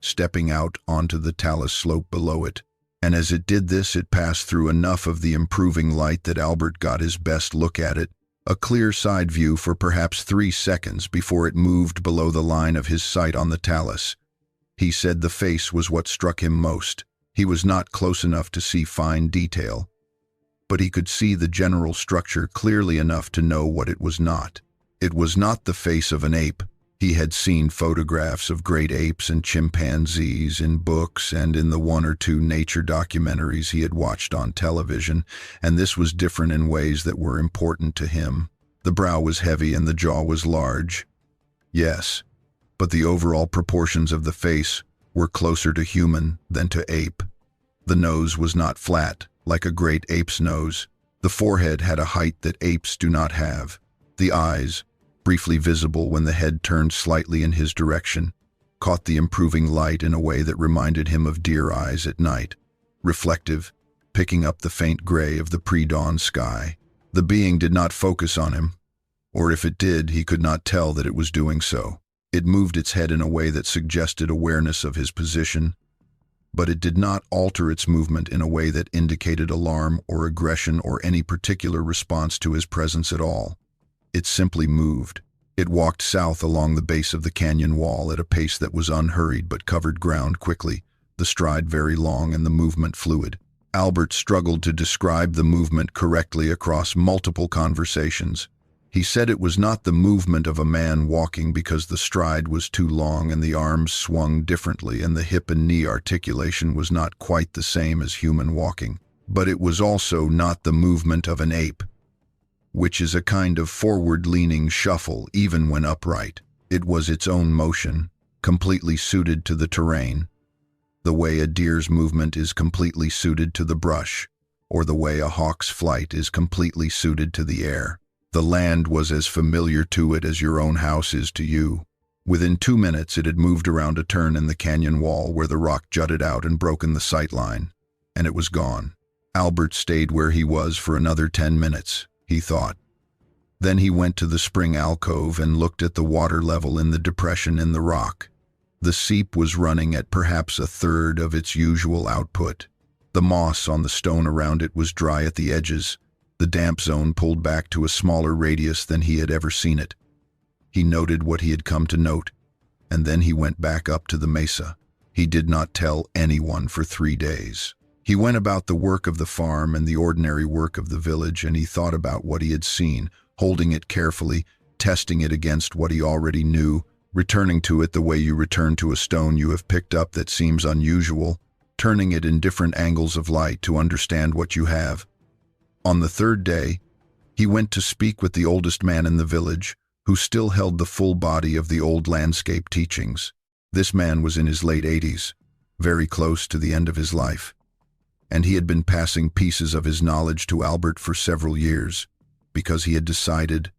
stepping out onto the talus slope below it. And as it did this, it passed through enough of the improving light that Albert got his best look at it, a clear side view for perhaps 3 seconds before it moved below the line of his sight on the talus. He said the face was what struck him most. He was not close enough to see fine detail, but he could see the general structure clearly enough to know what it was not. It was not the face of an ape. He had seen photographs of great apes and chimpanzees in books and in the 1 or 2 nature documentaries he had watched on television, and this was different in ways that were important to him. The brow was heavy and the jaw was large. Yes, but the overall proportions of the face were closer to human than to ape. The nose was not flat, like a great ape's nose. The forehead had a height that apes do not have. The eyes, briefly visible when the head turned slightly in his direction, caught the improving light in a way that reminded him of deer eyes at night, reflective, picking up the faint gray of the pre-dawn sky. The being did not focus on him, or if it did, he could not tell that it was doing so. It moved its head in a way that suggested awareness of his position, but it did not alter its movement in a way that indicated alarm or aggression or any particular response to his presence at all. It simply moved. It walked south along the base of the canyon wall at a pace that was unhurried but covered ground quickly, the stride very long and the movement fluid. Albert struggled to describe the movement correctly across multiple conversations. He said it was not the movement of a man walking because the stride was too long and the arms swung differently and the hip and knee articulation was not quite the same as human walking. But it was also not the movement of an ape, which is a kind of forward-leaning shuffle even when upright. It was its own motion, completely suited to the terrain, the way a deer's movement is completely suited to the brush, or the way a hawk's flight is completely suited to the air. The land was as familiar to it as your own house is to you. Within 2 minutes it had moved around a turn in the canyon wall where the rock jutted out and broken the sight line, and it was gone. Albert stayed where he was for another 10 minutes, he thought. Then he went to the spring alcove and looked at the water level in the depression in the rock. The seep was running at perhaps a third of its usual output. The moss on the stone around it was dry at the edges, the damp zone pulled back to a smaller radius than he had ever seen it. He noted what he had come to note, and then he went back up to the mesa. He did not tell anyone for 3 days. He went about the work of the farm and the ordinary work of the village, and he thought about what he had seen, holding it carefully, testing it against what he already knew, returning to it the way you return to a stone you have picked up that seems unusual, turning it in different angles of light to understand what you have. On the 3rd day, he went to speak with the oldest man in the village, who still held the full body of the old landscape teachings. This man was in his late 80s, very close to the end of his life, and he had been passing pieces of his knowledge to Albert for several years, because he had decided,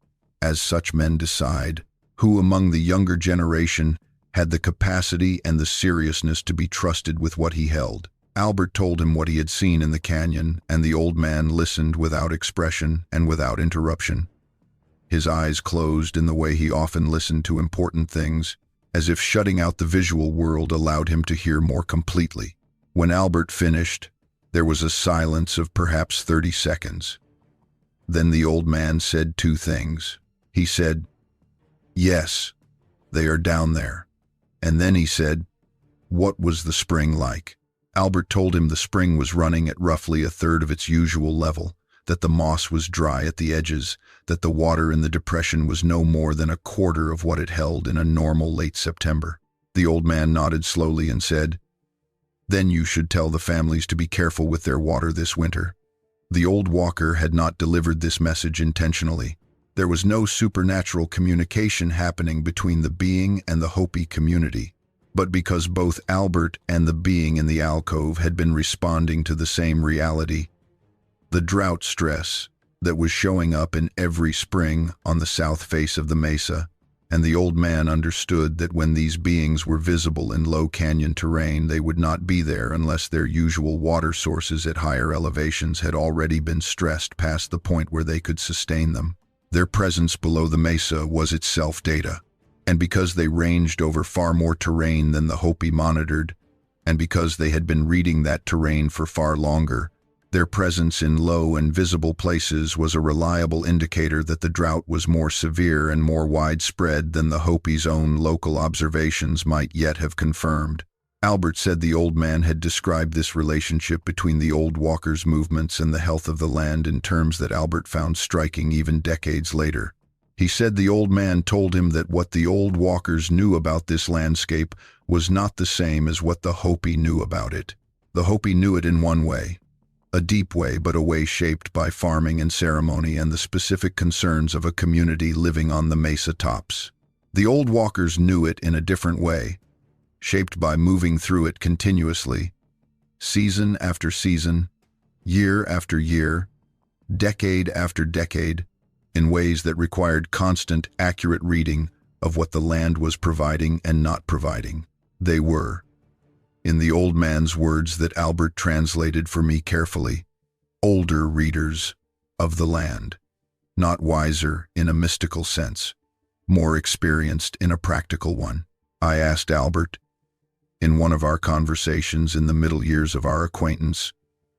as such men decide, who among the younger generation had the capacity and the seriousness to be trusted with what he held. Albert told him what he had seen in the canyon, and the old man listened without expression and without interruption. His eyes closed in the way he often listened to important things, as if shutting out the visual world allowed him to hear more completely. When Albert finished, there was a silence of perhaps 30 seconds. Then the old man said 2 things. He said, "Yes, they are down there." And then he said, "What was the spring like?" Albert told him the spring was running at roughly a third of its usual level, that the moss was dry at the edges, that the water in the depression was no more than a quarter of what it held in a normal late September. The old man nodded slowly and said, "Then you should tell the families to be careful with their water this winter." The old walker had not delivered this message intentionally. There was no supernatural communication happening between the being and the Hopi community, but because both Albert and the being in the alcove had been responding to the same reality, the drought stress that was showing up in every spring on the south face of the mesa, and the old man understood that when these beings were visible in low canyon terrain, they would not be there unless their usual water sources at higher elevations had already been stressed past the point where they could sustain them. Their presence below the mesa was itself data, and because they ranged over far more terrain than the Hopi monitored, and because they had been reading that terrain for far longer, their presence in low and visible places was a reliable indicator that the drought was more severe and more widespread than the Hopi's own local observations might yet have confirmed. Albert said the old man had described this relationship between the old walker's movements and the health of the land in terms that Albert found striking even decades later. He said the old man told him that what the old walkers knew about this landscape was not the same as what the Hopi knew about it. The Hopi knew it in one way, a deep way, but a way shaped by farming and ceremony and the specific concerns of a community living on the mesa tops. The old walkers knew it in a different way, shaped by moving through it continuously, season after season, year after year, decade after decade, in ways that required constant, accurate reading of what the land was providing and not providing. They were, in the old man's words that Albert translated for me carefully, older readers of the land, not wiser in a mystical sense, more experienced in a practical one. I asked Albert, in one of our conversations in the middle years of our acquaintance,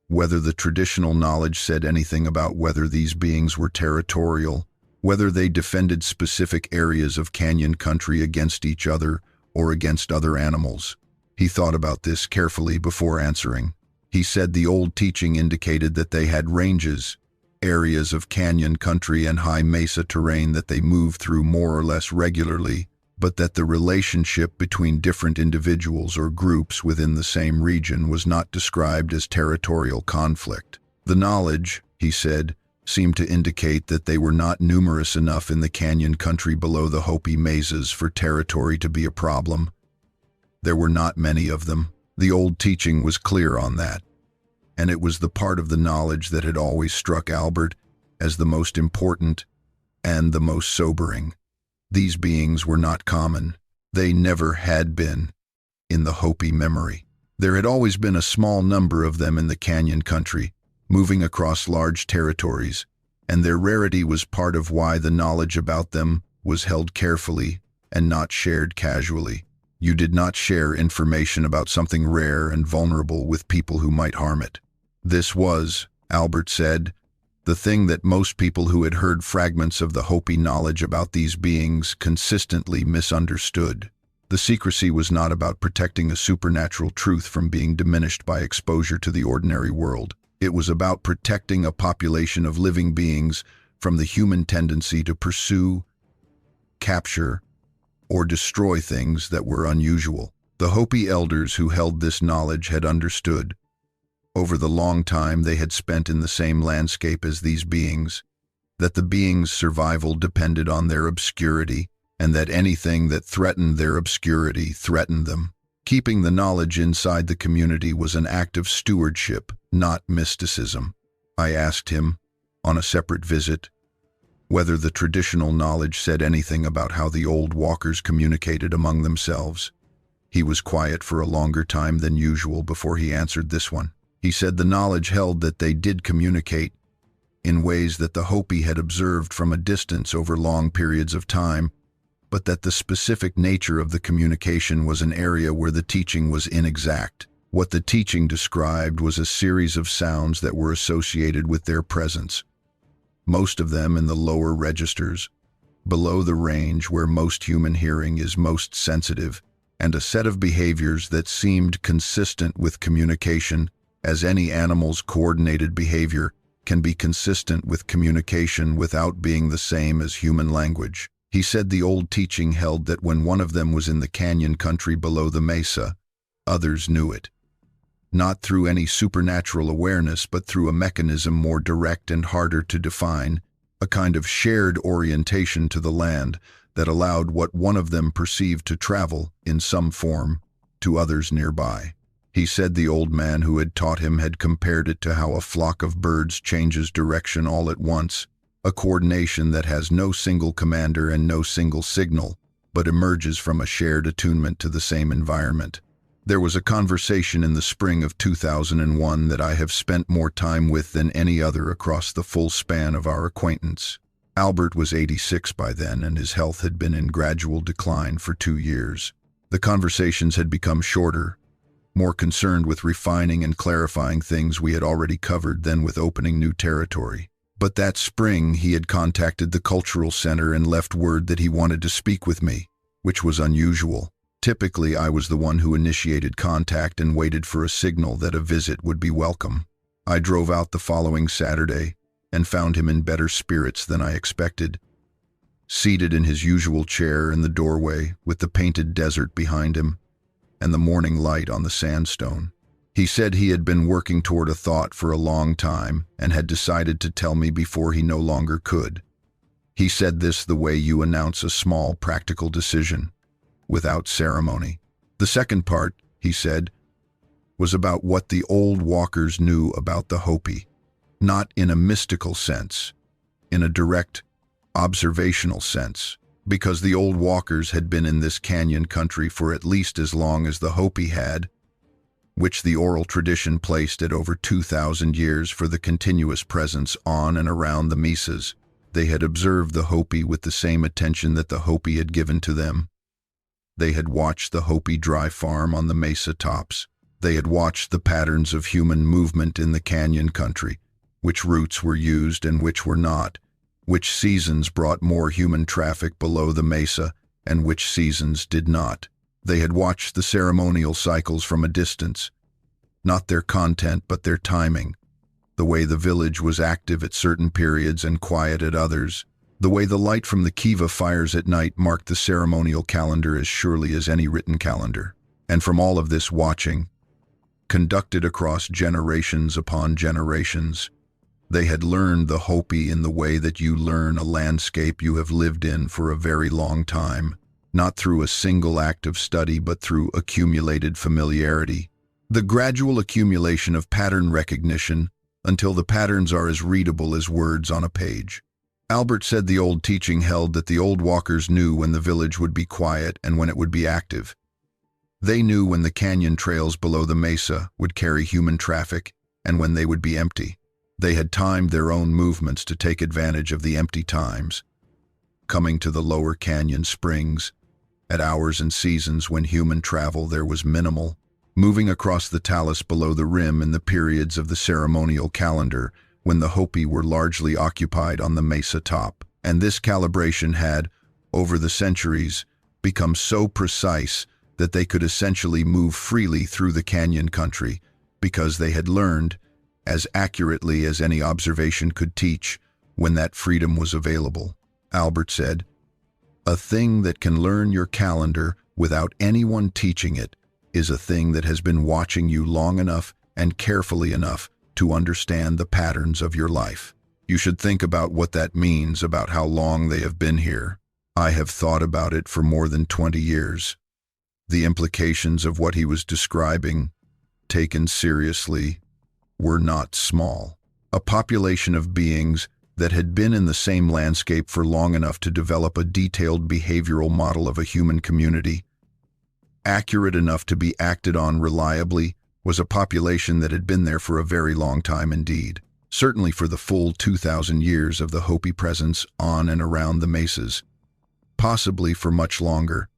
whether the traditional knowledge said anything about whether these beings were territorial, whether they defended specific areas of canyon country against each other or against other animals. He thought about this carefully before answering. He said the old teaching indicated that they had ranges, areas of canyon country and high mesa terrain that they moved through more or less regularly, but that the relationship between different individuals or groups within the same region was not described as territorial conflict. The knowledge, he said, seemed to indicate that they were not numerous enough in the canyon country below the Hopi mesas for territory to be a problem. There were not many of them. The old teaching was clear on that, and it was the part of the knowledge that had always struck Albert as the most important and the most sobering. These beings were not common. They never had been in the Hopi memory. There had always been a small number of them in the canyon country, moving across large territories, and their rarity was part of why the knowledge about them was held carefully and not shared casually. You did not share information about something rare and vulnerable with people who might harm it. This was, Albert said, the thing that most people who had heard fragments of the Hopi knowledge about these beings consistently misunderstood. The secrecy was not about protecting a supernatural truth from being diminished by exposure to the ordinary world. It was about protecting a population of living beings from the human tendency to pursue, capture, or destroy things that were unusual. The Hopi elders who held this knowledge had understood, over the long time they had spent in the same landscape as these beings, that the beings' survival depended on their obscurity, and that anything that threatened their obscurity threatened them. Keeping the knowledge inside the community was an act of stewardship, not mysticism. I asked him, on a separate visit, whether the traditional knowledge said anything about how the old walkers communicated among themselves. He was quiet for a longer time than usual before he answered this one. He said the knowledge held that they did communicate in ways that the Hopi had observed from a distance over long periods of time, but that the specific nature of the communication was an area where the teaching was inexact. What the teaching described was a series of sounds that were associated with their presence, most of them in the lower registers, below the range where most human hearing is most sensitive, and a set of behaviors that seemed consistent with communication, as any animal's coordinated behavior can be consistent with communication without being the same as human language. He said the old teaching held that when one of them was in the canyon country below the mesa, others knew it. Not through any supernatural awareness, but through a mechanism more direct and harder to define, a kind of shared orientation to the land that allowed what one of them perceived to travel, in some form, to others nearby. He said the old man who had taught him had compared it to how a flock of birds changes direction all at once, a coordination that has no single commander and no single signal, but emerges from a shared attunement to the same environment. There was a conversation in the spring of 2001 that I have spent more time with than any other across the full span of our acquaintance. Albert was 86 by then, and his health had been in gradual decline for 2 years. The conversations had become shorter, more concerned with refining and clarifying things we had already covered than with opening new territory. But that spring he had contacted the cultural center and left word that he wanted to speak with me, which was unusual. Typically, I was the one who initiated contact and waited for a signal that a visit would be welcome. I drove out the following Saturday and found him in better spirits than I expected, seated in his usual chair in the doorway with the painted desert behind him and the morning light on the sandstone. He said he had been working toward a thought for a long time and had decided to tell me before he no longer could. He said this the way you announce a small practical decision, without ceremony. The second part, he said, was about what the old walkers knew about the Hopi, not in a mystical sense, in a direct, observational sense. because the old walkers had been in this canyon country for at least as long as the Hopi had, which the oral tradition placed at over 2,000 years for the continuous presence on and around the mesas. They had observed the Hopi with the same attention that the Hopi had given to them. They had watched the Hopi dry farm on the mesa tops. They had watched the patterns of human movement in the canyon country, which routes were used and which were not, which seasons brought more human traffic below the mesa and which seasons did not. They had watched the ceremonial cycles from a distance, not their content but their timing, the way the village was active at certain periods and quiet at others, the way the light from the kiva fires at night marked the ceremonial calendar as surely as any written calendar. And from all of this watching, conducted across generations upon generations, they had learned the Hopi in the way that you learn a landscape you have lived in for a very long time, not through a single act of study but through accumulated familiarity, the gradual accumulation of pattern recognition until the patterns are as readable as words on a page. Albert said the old teaching held that the old walkers knew when the village would be quiet and when it would be active. They knew when the canyon trails below the mesa would carry human traffic and when they would be empty. They had timed their own movements to take advantage of the empty times, coming to the lower canyon springs at hours and seasons when human travel there was minimal, moving across the talus below the rim in the periods of the ceremonial calendar when the Hopi were largely occupied on the mesa top. And this calibration had, over the centuries, become so precise that they could essentially move freely through the canyon country because they had learned, as accurately as any observation could teach, when that freedom was available. Albert said, "A thing that can learn your calendar without anyone teaching it is a thing that has been watching you long enough and carefully enough to understand the patterns of your life. You should think about what that means, about how long they have been here. I have thought about it for more than 20 years. The implications of what he was describing, taken seriously, were not small. A population of beings that had been in the same landscape for long enough to develop a detailed behavioral model of a human community, accurate enough to be acted on reliably, was a population that had been there for a very long time indeed, certainly for the full 2,000 years of the Hopi presence on and around the mesas, possibly for much longer,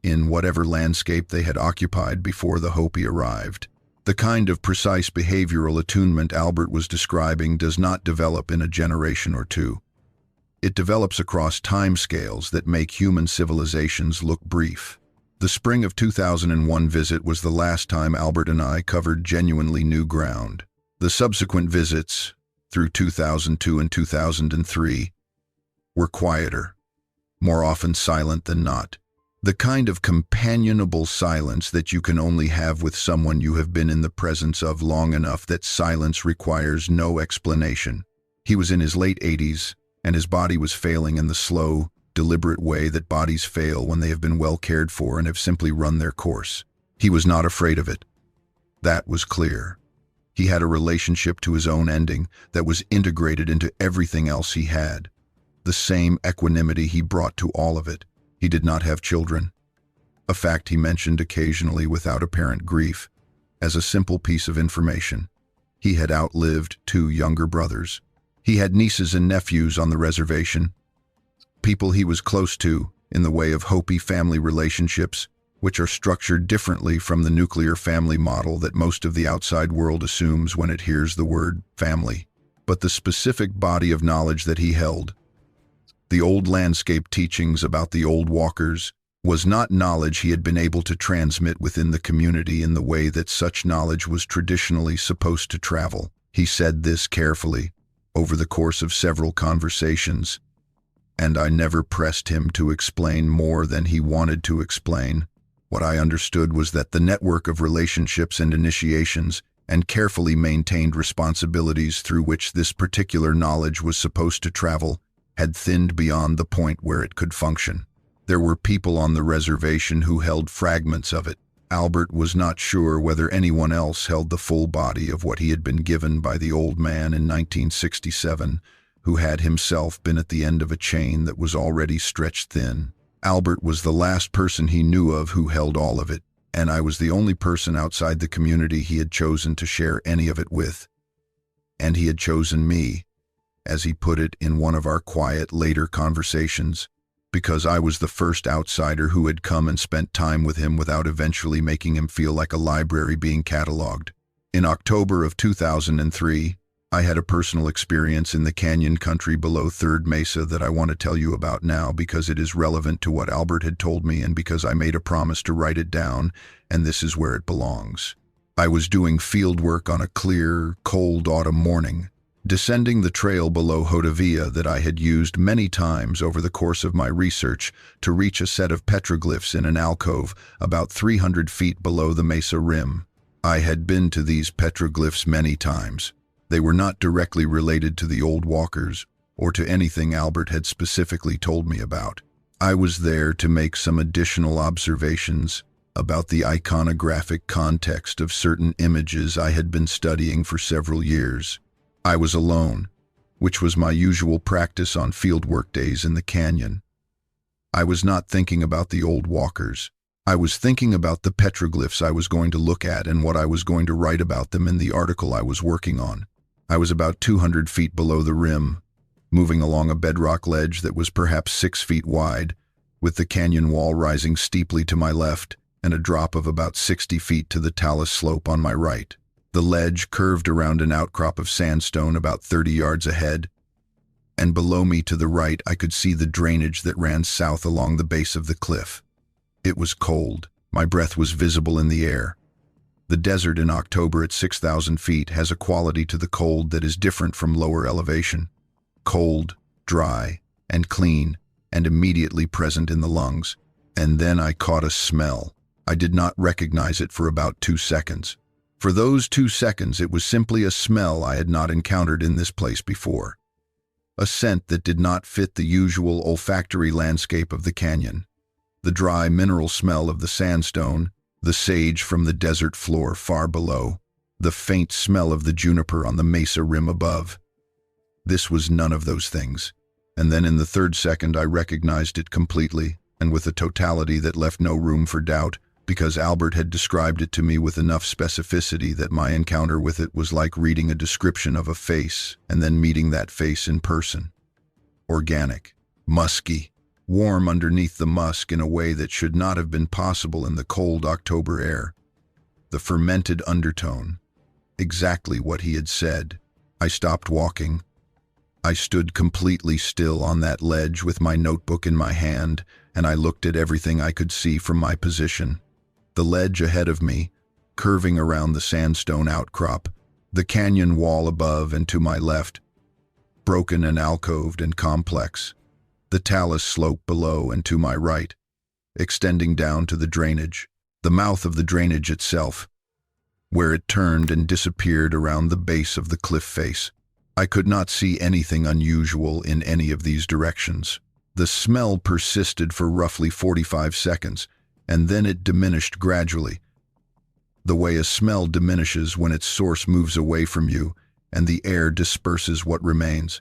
in whatever landscape they had occupied before the Hopi arrived. The kind of precise behavioral attunement Albert was describing does not develop in a generation or two. It develops across timescales that make human civilizations look brief. The spring of 2001 visit was the last time Albert and I covered genuinely new ground. The subsequent visits, through 2002 and 2003, were quieter, more often silent than not. The kind of companionable silence that you can only have with someone you have been in the presence of long enough that silence requires no explanation. He was in his late 80s, and his body was failing in the slow, deliberate way that bodies fail when they have been well cared for and have simply run their course. He was not afraid of it. That was clear. He had a relationship to his own ending that was integrated into everything else he had. The same equanimity he brought to all of it. He did not have children, a fact he mentioned occasionally without apparent grief, as a simple piece of information. He had outlived 2 younger brothers. He had nieces and nephews on the reservation, people he was close to in the way of Hopi family relationships, which are structured differently from the nuclear family model that most of the outside world assumes when it hears the word family. But the specific body of knowledge that he held, the old landscape teachings about the old walkers, was not knowledge he had been able to transmit within the community in the way that such knowledge was traditionally supposed to travel. He said this carefully, over the course of several conversations, and I never pressed him to explain more than he wanted to explain. What I understood was that the network of relationships and initiations and carefully maintained responsibilities through which this particular knowledge was supposed to travel had thinned beyond the point where it could function. There were people on the reservation who held fragments of it. Albert was not sure whether anyone else held the full body of what he had been given by the old man in 1967, who had himself been at the end of a chain that was already stretched thin. Albert was the last person he knew of who held all of it, and I was the only person outside the community he had chosen to share any of it with. And he had chosen me, as he put it in one of our quiet later conversations, because I was the first outsider who had come and spent time with him without eventually making him feel like a library being cataloged. In October of 2003, I had a personal experience in the canyon country below Third Mesa that I want to tell you about now because it is relevant to what Albert had told me and because I made a promise to write it down, and this is where it belongs. I was doing field work on a clear, cold autumn morning, descending the trail below Hodavia that I had used many times over the course of my research to reach a set of petroglyphs in an alcove about 300 feet below the mesa rim. I had been to these petroglyphs many times. They were not directly related to the old walkers or to anything Albert had specifically told me about. I was there to make some additional observations about the iconographic context of certain images I had been studying for several years. I was alone, which was my usual practice on fieldwork days in the canyon. I was not thinking about the old walkers. I was thinking about the petroglyphs I was going to look at and what I was going to write about them in the article I was working on. I was about 200 feet below the rim, moving along a bedrock ledge that was perhaps 6 feet wide, with the canyon wall rising steeply to my left and a drop of about 60 feet to the talus slope on my right. The ledge curved around an outcrop of sandstone about 30 yards ahead, and below me to the right I could see the drainage that ran south along the base of the cliff. It was cold. My breath was visible in the air. The desert in October at 6,000 feet has a quality to the cold that is different from lower elevation. Cold, dry, and clean, and immediately present in the lungs. And then I caught a smell. I did not recognize it for about 2 seconds. For those 2 seconds, it was simply a smell I had not encountered in this place before. A scent that did not fit the usual olfactory landscape of the canyon. The dry mineral smell of the sandstone, the sage from the desert floor far below, the faint smell of the juniper on the mesa rim above. This was none of those things, and then in the 3rd second I recognized it completely, and with a totality that left no room for doubt, because Albert had described it to me with enough specificity that my encounter with it was like reading a description of a face and then meeting that face in person. Organic, musky, warm underneath the musk in a way that should not have been possible in the cold October air. The fermented undertone. Exactly what he had said. I stopped walking. I stood completely still on that ledge with my notebook in my hand, and I looked at everything I could see from my position. The ledge ahead of me, curving around the sandstone outcrop, the canyon wall above and to my left, broken and alcoved and complex. The talus slope below and to my right, extending down to the drainage, the mouth of the drainage itself, where it turned and disappeared around the base of the cliff face. I could not see anything unusual in any of these directions. The smell persisted for roughly 45 seconds, and then it diminished gradually, the way a smell diminishes when its source moves away from you and the air disperses what remains.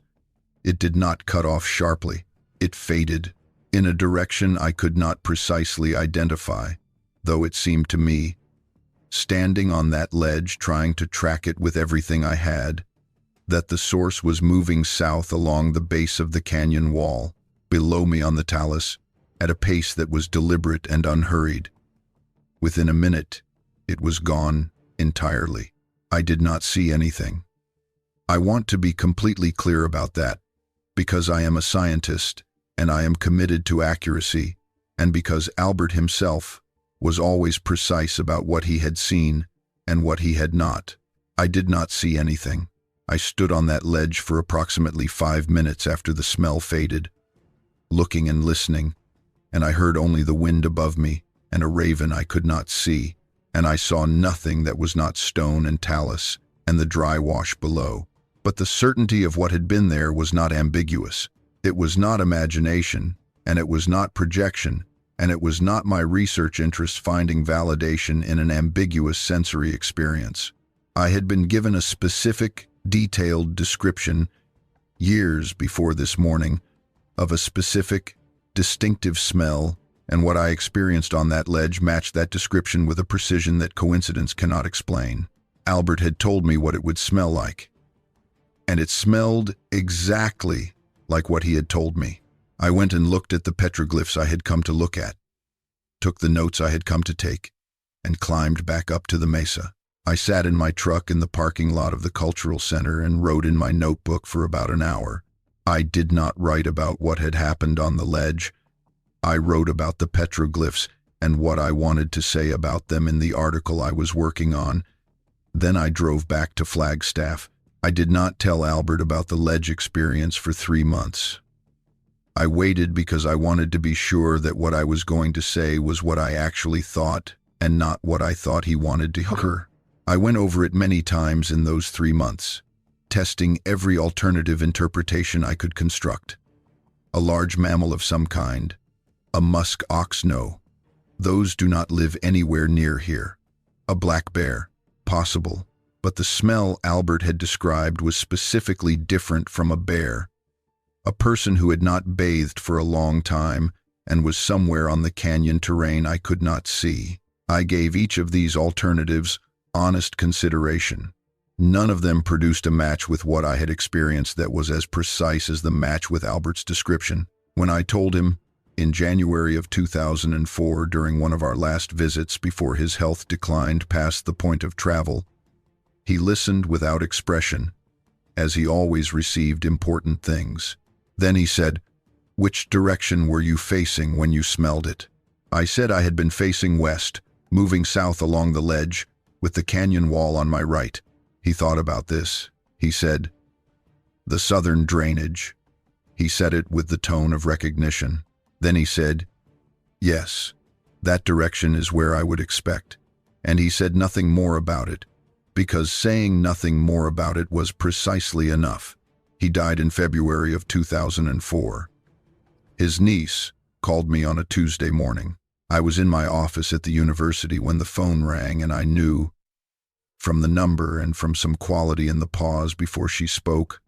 It did not cut off sharply. It faded, in a direction I could not precisely identify, though it seemed to me, standing on that ledge trying to track it with everything I had, that the source was moving south along the base of the canyon wall, below me on the talus, at a pace that was deliberate and unhurried. Within a minute, it was gone entirely. I did not see anything. I want to be completely clear about that, because I am a scientist, and I am committed to accuracy, and because Albert himself was always precise about what he had seen and what he had not. I did not see anything. I stood on that ledge for approximately 5 minutes after the smell faded, looking and listening, and I heard only the wind above me and a raven I could not see, and I saw nothing that was not stone and talus and the dry wash below. But the certainty of what had been there was not ambiguous. It was not imagination, and it was not projection, and it was not my research interest finding validation in an ambiguous sensory experience. I had been given a specific, detailed description years before this morning, of a specific, distinctive smell, and what I experienced on that ledge matched that description with a precision that coincidence cannot explain. Albert had told me what it would smell like, and it smelled exactly like what he had told me. I went and looked at the petroglyphs I had come to look at, took the notes I had come to take, and climbed back up to the mesa. I sat in my truck in the parking lot of the cultural center and wrote in my notebook for about an hour. I did not write about what had happened on the ledge. I wrote about the petroglyphs and what I wanted to say about them in the article I was working on. Then I drove back to Flagstaff. I did not tell Albert about the ledge experience for 3 months. I waited because I wanted to be sure that what I was going to say was what I actually thought and not what I thought he wanted to hear. I went over it many times in those 3 months, testing every alternative interpretation I could construct. A large mammal of some kind, a musk ox, no. Those do not live anywhere near here. A black bear, possible, but the smell Albert had described was specifically different from a bear. A person who had not bathed for a long time and was somewhere on the canyon terrain I could not see. I gave each of these alternatives honest consideration. None of them produced a match with what I had experienced that was as precise as the match with Albert's description. When I told him, in January of 2004, during one of our last visits before his health declined past the point of travel, he listened without expression, as he always received important things. Then he said, "Which direction were you facing when you smelled it?" I said I had been facing west, moving south along the ledge, with the canyon wall on my right. He thought about this. He said, "The southern drainage." He said it with the tone of recognition. Then he said, "Yes, that direction is where I would expect." And he said nothing more about it, because saying nothing more about it was precisely enough. He died in February of 2004. His niece called me on a Tuesday morning. I was in my office at the university when the phone rang, and I knew, from the number and from some quality in the pause before she spoke,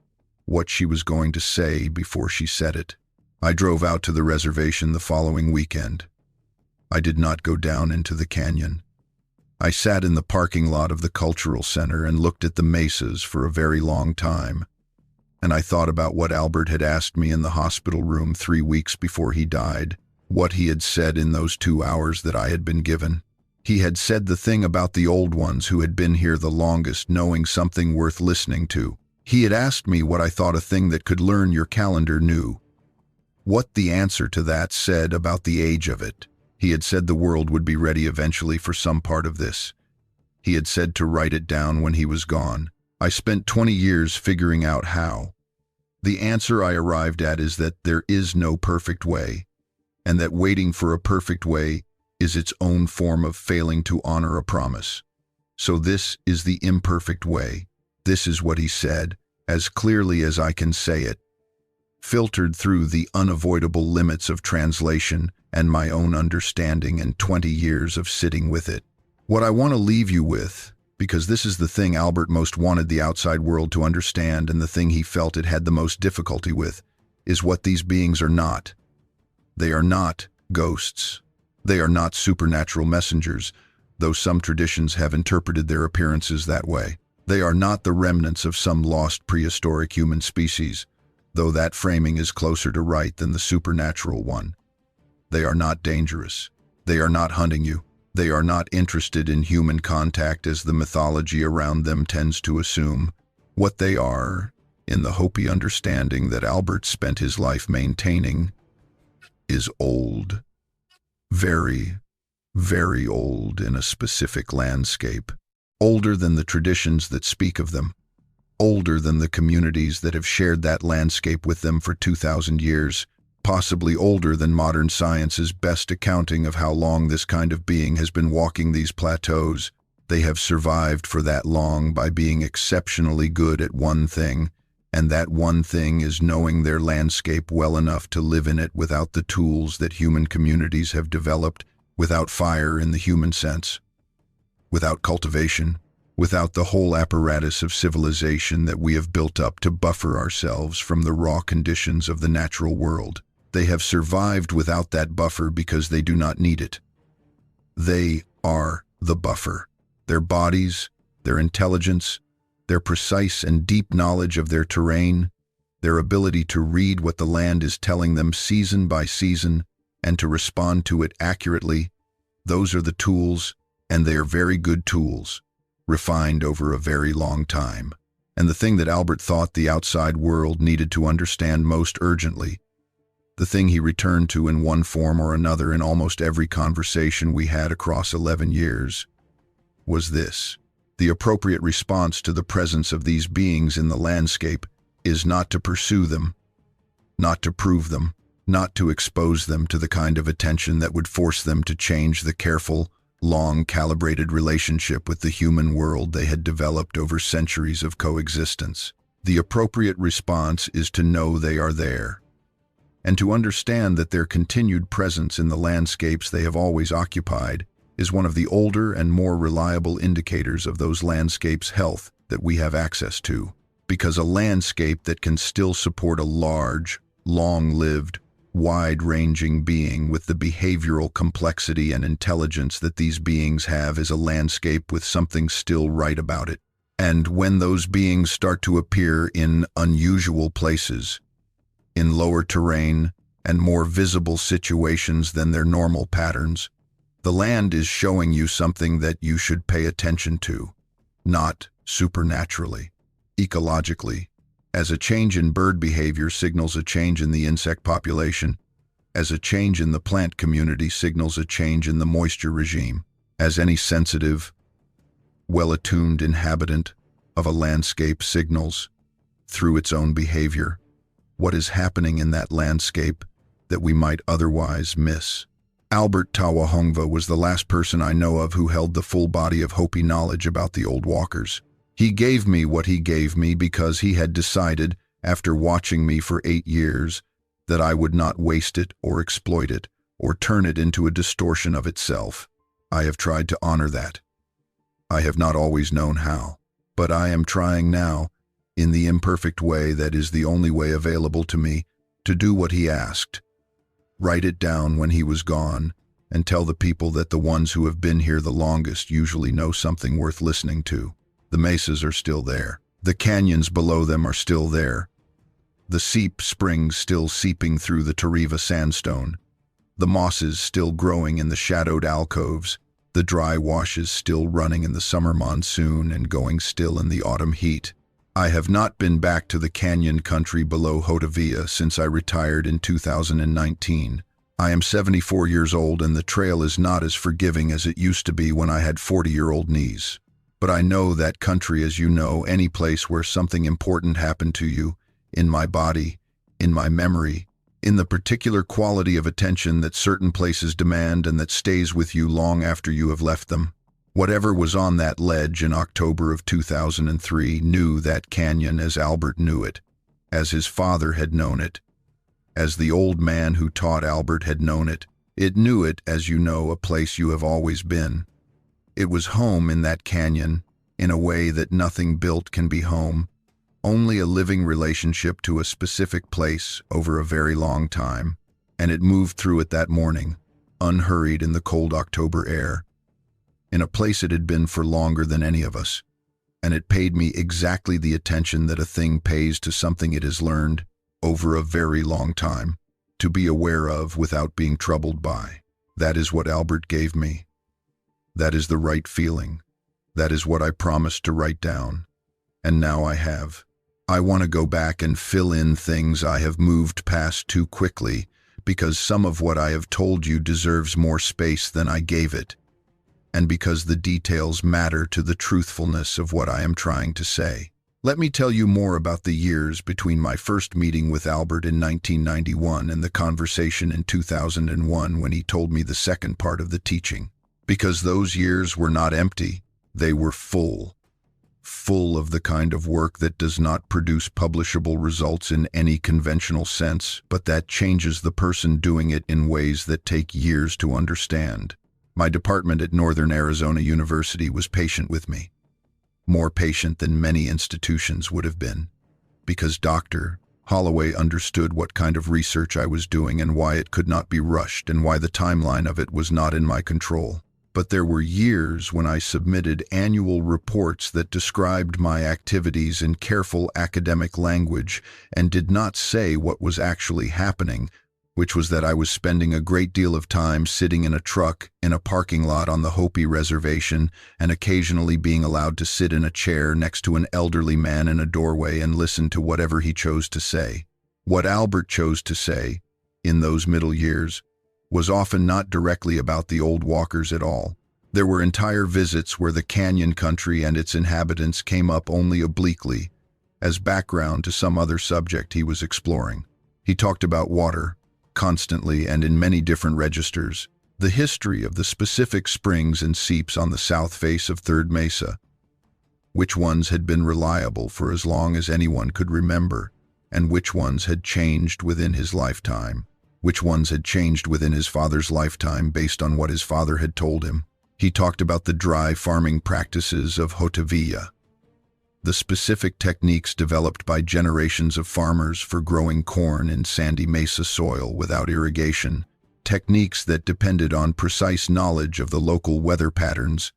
what she was going to say before she said it. I drove out to the reservation the following weekend. I did not go down into the canyon. I sat in the parking lot of the cultural center and looked at the mesas for a very long time. And I thought about what Albert had asked me in the hospital room 3 weeks before he died, what he had said in those 2 hours that I had been given. He had said the thing about the old ones who had been here the longest knowing something worth listening to. He had asked me what I thought a thing that could learn your calendar knew. What the answer to that said about the age of it. He had said the world would be ready eventually for some part of this. He had said to write it down when he was gone. I spent 20 years figuring out how. The answer I arrived at is that there is no perfect way, and that waiting for a perfect way is its own form of failing to honor a promise. So this is the imperfect way. This is what he said, as clearly as I can say it, filtered through the unavoidable limits of translation and my own understanding and 20 years of sitting with it. What I want to leave you with, because this is the thing Albert most wanted the outside world to understand and the thing he felt it had the most difficulty with, is what these beings are not. They are not ghosts. They are not supernatural messengers, though some traditions have interpreted their appearances that way. They are not the remnants of some lost prehistoric human species, though that framing is closer to right than the supernatural one. They are not dangerous. They are not hunting you. They are not interested in human contact as the mythology around them tends to assume. What they are, in the Hopi understanding that Albert spent his life maintaining, is old. Very, very old in a specific landscape. Older than the traditions that speak of them. Older than the communities that have shared that landscape with them for 2,000 years. Possibly older than modern science's best accounting of how long this kind of being has been walking these plateaus. They have survived for that long by being exceptionally good at one thing, and that one thing is knowing their landscape well enough to live in it without the tools that human communities have developed, without fire in the human sense, without cultivation, without the whole apparatus of civilization that we have built up to buffer ourselves from the raw conditions of the natural world. They have survived without that buffer because they do not need it. They are the buffer. Their bodies, their intelligence, their precise and deep knowledge of their terrain, their ability to read what the land is telling them season by season and to respond to it accurately, those are the tools, and they are very good tools, refined over a very long time. And the thing that Albert thought the outside world needed to understand most urgently, the thing he returned to in one form or another in almost every conversation we had across 11 years, was this: the appropriate response to the presence of these beings in the landscape is not to pursue them, not to prove them, not to expose them to the kind of attention that would force them to change the careful, long-calibrated relationship with the human world they had developed over centuries of coexistence. The appropriate response is to know they are there, and to understand that their continued presence in the landscapes they have always occupied is one of the older and more reliable indicators of those landscapes' health that we have access to. Because a landscape that can still support a large, long-lived, wide-ranging being with the behavioral complexity and intelligence that these beings have is a landscape with something still right about it. And when those beings start to appear in unusual places, in lower terrain and more visible situations than their normal patterns, the land is showing you something that you should pay attention to, not supernaturally, ecologically, as a change in bird behavior signals a change in the insect population, as a change in the plant community signals a change in the moisture regime, as any sensitive, well-attuned inhabitant of a landscape signals, through its own behavior, what is happening in that landscape that we might otherwise miss. Albert Tawahongva was the last person I know of who held the full body of Hopi knowledge about the old walkers. He gave me what he gave me because he had decided, after watching me for 8 years, that I would not waste it or exploit it or turn it into a distortion of itself. I have tried to honor that. I have not always known how, but I am trying now, in the imperfect way that is the only way available to me, to do what he asked. Write it down when he was gone, and tell the people that the ones who have been here the longest usually know something worth listening to. The mesas are still there. The canyons below them are still there. The seep springs still seeping through the Tariva sandstone. The mosses still growing in the shadowed alcoves. The dry washes still running in the summer monsoon and going still in the autumn heat. I have not been back to the canyon country below Hotavia since I retired in 2019. I am 74 years old and the trail is not as forgiving as it used to be when I had 40-year-old knees. But I know that country, as you know, any place where something important happened to you, in my body, in my memory, in the particular quality of attention that certain places demand and that stays with you long after you have left them. Whatever was on that ledge in October of 2003 knew that canyon as Albert knew it, as his father had known it, as the old man who taught Albert had known it. It knew it, as you know, a place you have always been. It was home in that canyon, in a way that nothing built can be home, only a living relationship to a specific place over a very long time, and it moved through it that morning, unhurried in the cold October air, in a place it had been for longer than any of us, and it paid me exactly the attention that a thing pays to something it has learned, over a very long time, to be aware of without being troubled by. That is what Albert gave me. That is the right feeling. That is what I promised to write down. And now I have. I want to go back and fill in things I have moved past too quickly, because some of what I have told you deserves more space than I gave it, and because the details matter to the truthfulness of what I am trying to say. Let me tell you more about the years between my first meeting with Albert in 1991 and the conversation in 2001 when he told me the second part of the teaching. Because those years were not empty, they were full. Full of the kind of work that does not produce publishable results in any conventional sense, but that changes the person doing it in ways that take years to understand. My department at Northern Arizona University was patient with me. more patient than many institutions would have been, because Dr. Holloway understood what kind of research I was doing and why it could not be rushed and why the timeline of it was not in my control. But there were years when I submitted annual reports that described my activities in careful academic language and did not say what was actually happening, which was that I was spending a great deal of time sitting in a truck in a parking lot on the Hopi reservation and occasionally being allowed to sit in a chair next to an elderly man in a doorway and listen to whatever he chose to say. What Albert chose to say, in those middle years, was often not directly about the old walkers at all. There were entire visits where the canyon country and its inhabitants came up only obliquely, as background to some other subject he was exploring. He talked about water, constantly and in many different registers, the history of the specific springs and seeps on the south face of Third Mesa, which ones had been reliable for as long as anyone could remember, and which ones had changed within his lifetime. Which ones had changed within his father's lifetime based on what his father had told him. He talked about the dry farming practices of Hotavilla, the specific techniques developed by generations of farmers for growing corn in sandy mesa soil without irrigation, techniques that depended on precise knowledge of the local weather patterns,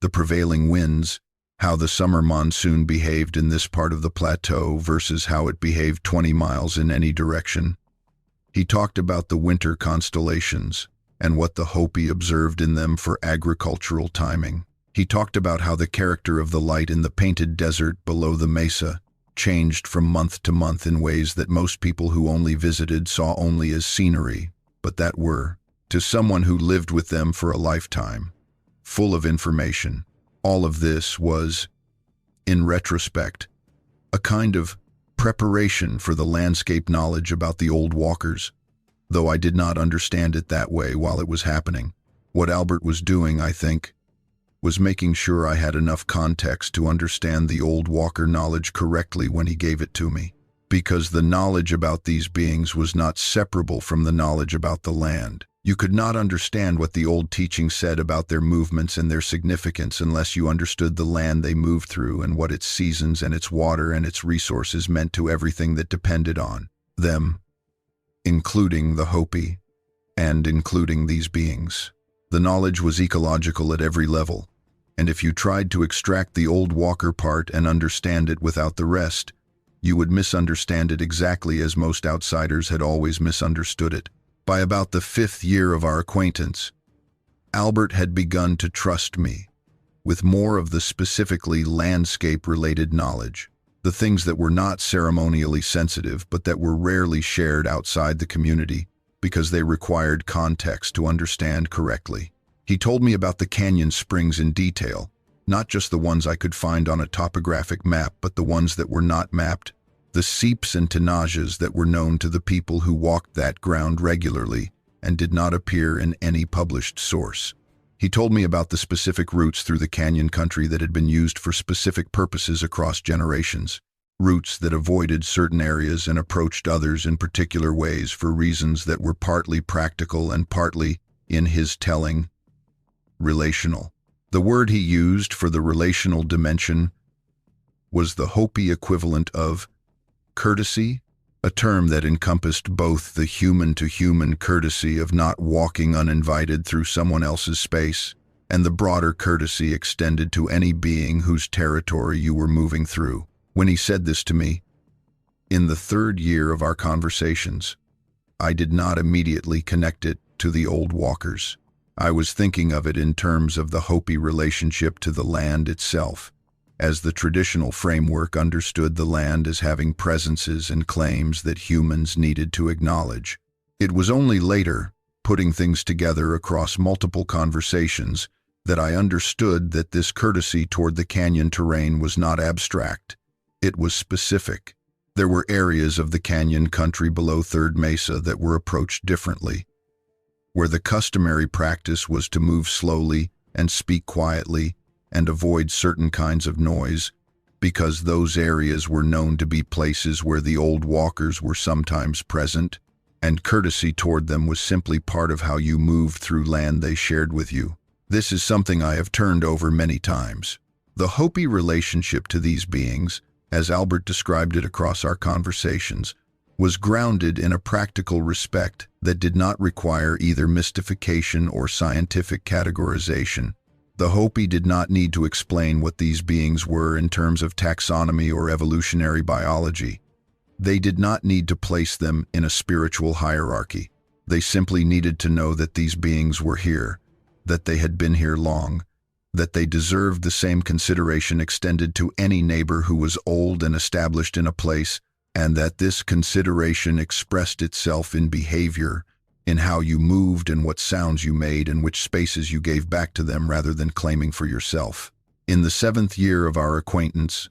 the prevailing winds, how the summer monsoon behaved in this part of the plateau versus how it behaved 20 miles in any direction. He talked about the winter constellations and what the Hopi observed in them for agricultural timing. He talked about how the character of the light in the painted desert below the mesa changed from month to month in ways that most people who only visited saw only as scenery, but that were, to someone who lived with them for a lifetime, full of information. All of this was, in retrospect, a kind of preparation for the landscape knowledge about the old walkers, though I did not understand it that way while it was happening. What Albert was doing, I think, was making sure I had enough context to understand the old walker knowledge correctly when he gave it to me, because the knowledge about these beings was not separable from the knowledge about the land. You could not understand what the old teaching said about their movements and their significance unless you understood the land they moved through and what its seasons and its water and its resources meant to everything that depended on them, including the Hopi, and including these beings. The knowledge was ecological at every level, and if you tried to extract the old walker part and understand it without the rest, you would misunderstand it exactly as most outsiders had always misunderstood it. By about the 5th year of our acquaintance, Albert had begun to trust me with more of the specifically landscape-related knowledge, the things that were not ceremonially sensitive but that were rarely shared outside the community because they required context to understand correctly. He told me about the canyon springs in detail, not just the ones I could find on a topographic map, but the ones that were not mapped, the seeps and tenages that were known to the people who walked that ground regularly and did not appear in any published source. He told me about the specific routes through the canyon country that had been used for specific purposes across generations, routes that avoided certain areas and approached others in particular ways for reasons that were partly practical and partly, in his telling, relational. The word he used for the relational dimension was the Hopi equivalent of courtesy, a term that encompassed both the human-to-human courtesy of not walking uninvited through someone else's space and the broader courtesy extended to any being whose territory you were moving through. When he said this to me, in the 3rd year of our conversations, I did not immediately connect it to the old walkers. I was thinking of it in terms of the Hopi relationship to the land itself, as the traditional framework understood the land as having presences and claims that humans needed to acknowledge. It was only later, putting things together across multiple conversations, that I understood that this courtesy toward the canyon terrain was not abstract. It was specific. There were areas of the canyon country below Third Mesa that were approached differently, where the customary practice was to move slowly and speak quietly and avoid certain kinds of noise, because those areas were known to be places where the old walkers were sometimes present, and courtesy toward them was simply part of how you moved through land they shared with you. This is something I have turned over many times. The Hopi relationship to these beings, as Albert described it across our conversations, was grounded in a practical respect that did not require either mystification or scientific categorization. The Hopi did not need to explain what these beings were in terms of taxonomy or evolutionary biology. They did not need to place them in a spiritual hierarchy. They simply needed to know that these beings were here, that they had been here long, that they deserved the same consideration extended to any neighbor who was old and established in a place, and that this consideration expressed itself in behavior, in how you moved and what sounds you made and which spaces you gave back to them rather than claiming for yourself. In the 7th year of our acquaintance,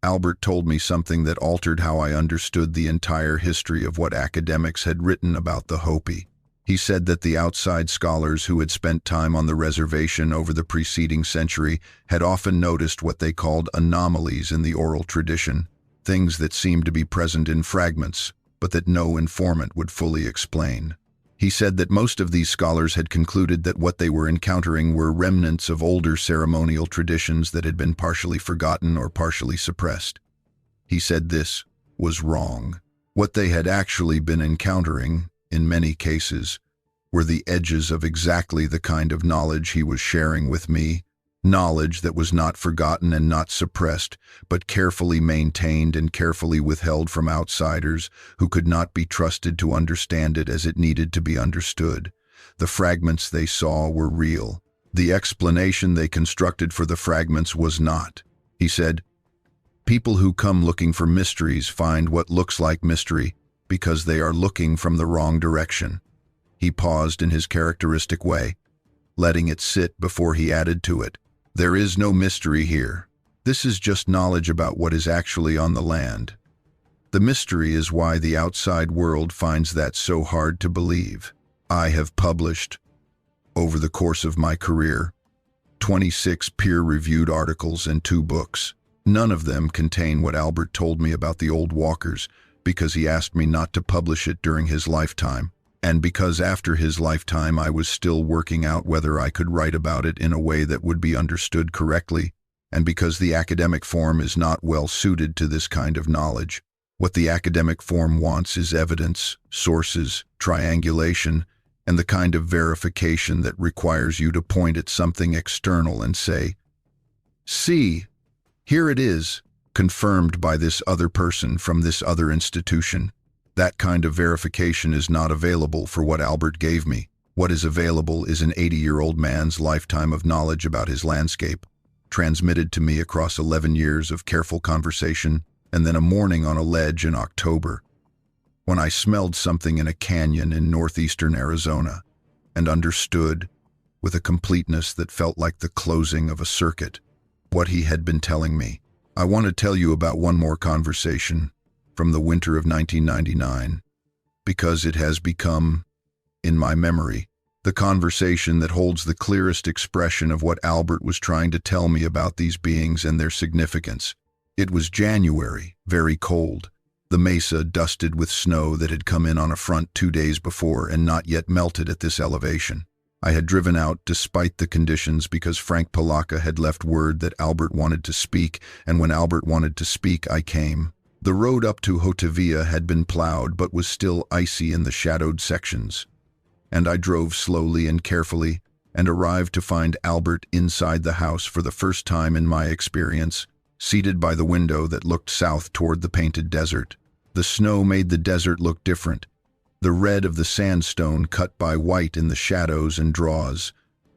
Albert told me something that altered how I understood the entire history of what academics had written about the Hopi. He said that the outside scholars who had spent time on the reservation over the preceding century had often noticed what they called anomalies in the oral tradition, things that seemed to be present in fragments, but that no informant would fully explain. He said that most of these scholars had concluded that what they were encountering were remnants of older ceremonial traditions that had been partially forgotten or partially suppressed. He said this was wrong. What they had actually been encountering, in many cases, were the edges of exactly the kind of knowledge he was sharing with me, knowledge that was not forgotten and not suppressed, but carefully maintained and carefully withheld from outsiders who could not be trusted to understand it as it needed to be understood. The fragments they saw were real. The explanation they constructed for the fragments was not. He said, "People who come looking for mysteries find what looks like mystery because they are looking from the wrong direction." He paused in his characteristic way, letting it sit before he added to it. "There is no mystery here. This is just knowledge about what is actually on the land. The mystery is why the outside world finds that so hard to believe." I have published, over the course of my career, 26 peer-reviewed articles and 2 books. None of them contain what Albert told me about the old walkers, because he asked me not to publish it during his lifetime, and because after his lifetime I was still working out whether I could write about it in a way that would be understood correctly, and because the academic form is not well suited to this kind of knowledge. What the academic form wants is evidence, sources, triangulation, and the kind of verification that requires you to point at something external and say, "See, here it is, confirmed by this other person from this other institution." That kind of verification is not available for what Albert gave me. What is available is an 80-year-old man's lifetime of knowledge about his landscape, transmitted to me across 11 years of careful conversation, and then a morning on a ledge in October, when I smelled something in a canyon in northeastern Arizona, and understood, with a completeness that felt like the closing of a circuit, what he had been telling me. I want to tell you about one more conversation from the winter of 1999, because it has become, in my memory, the conversation that holds the clearest expression of what Albert was trying to tell me about these beings and their significance. It was January, very cold, the mesa dusted with snow that had come in on a front 2 days before and not yet melted at this elevation. I had driven out despite the conditions because Frank Palaka had left word that Albert wanted to speak, and when Albert wanted to speak, I came. The road up to Hotavia had been plowed but was still icy in the shadowed sections, and I drove slowly and carefully and arrived to find Albert inside the house for the first time in my experience, seated by the window that looked south toward the painted desert. The snow made the desert look different, the red of the sandstone cut by white in the shadows and draws,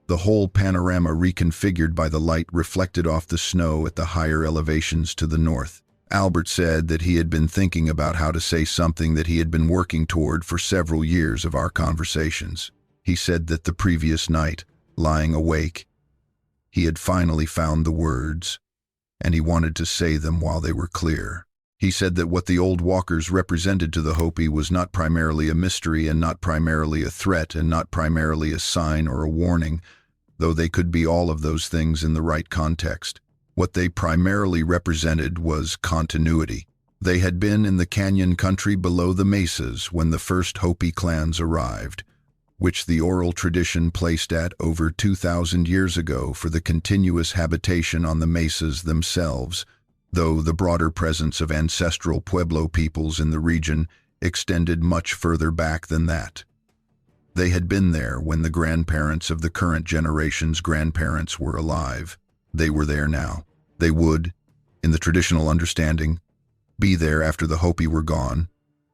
the whole panorama reconfigured by the light reflected off the snow at the higher elevations to the north. Albert said that he had been thinking about how to say something that he had been working toward for several years of our conversations. He said that the previous night, lying awake, he had finally found the words, and he wanted to say them while they were clear. He said that what the old walkers represented to the Hopi was not primarily a mystery and not primarily a threat and not primarily a sign or a warning, though they could be all of those things in the right context. What they primarily represented was continuity. They had been in the canyon country below the mesas when the first Hopi clans arrived. which the oral tradition placed at over 2,000 years ago for the continuous habitation on the mesas themselves, though the broader presence of ancestral Pueblo peoples in the region extended much further back than that. They had been there when the grandparents of the current generation's grandparents were alive. They were there now. They would, in the traditional understanding, be there after the Hopi were gone,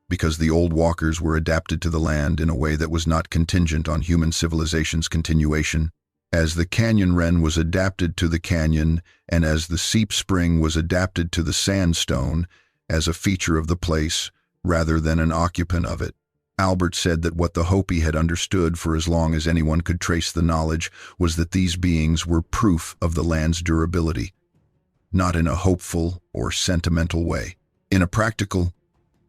because the old walkers were adapted to the land in a way that was not contingent on human civilization's continuation, as the canyon wren was adapted to the canyon and as the seep spring was adapted to the sandstone as a feature of the place rather than an occupant of it. Albert said that what the Hopi had understood for as long as anyone could trace the knowledge was that these beings were proof of the land's durability, not in a hopeful or sentimental way, in a practical,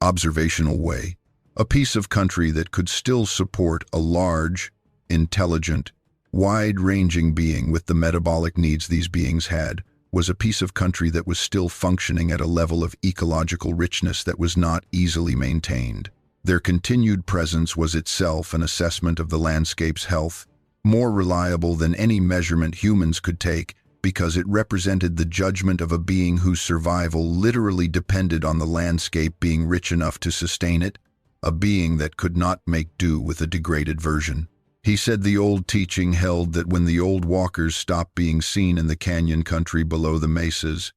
observational way, a piece of country that could still support a large, intelligent, wide-ranging being with the metabolic needs these beings had, was a piece of country that was still functioning at a level of ecological richness that was not easily maintained. Their continued presence was itself an assessment of the landscape's health, more reliable than any measurement humans could take, because it represented the judgment of a being whose survival literally depended on the landscape being rich enough to sustain it, a being that could not make do with a degraded version. He said the old teaching held that when the old walkers stopped being seen in the canyon country below the mesas,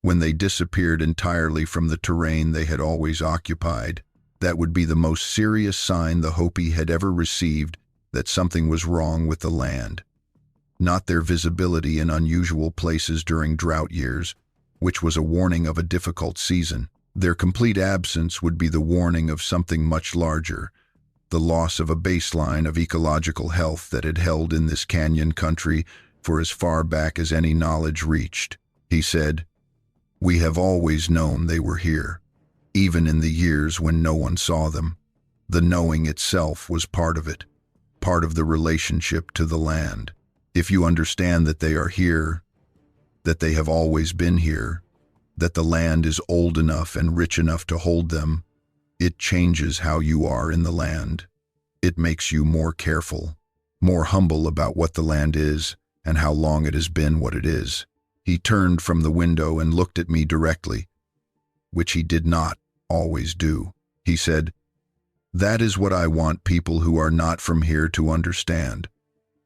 when they disappeared entirely from the terrain they had always occupied, that would be the most serious sign the Hopi had ever received that something was wrong with the land. Not their visibility in unusual places during drought years, which was a warning of a difficult season. Their complete absence would be the warning of something much larger, the loss of a baseline of ecological health that had held in this canyon country for as far back as any knowledge reached. He said, "We have always known they were here, even in the years when no one saw them. The knowing itself was part of it, part of the relationship to the land. If you understand that they are here, that they have always been here, that the land is old enough and rich enough to hold them, it changes how you are in the land. It makes you more careful, more humble about what the land is and how long it has been what it is." He turned from the window and looked at me directly, which he did not always do. He said, "That is what I want people who are not from here to understand.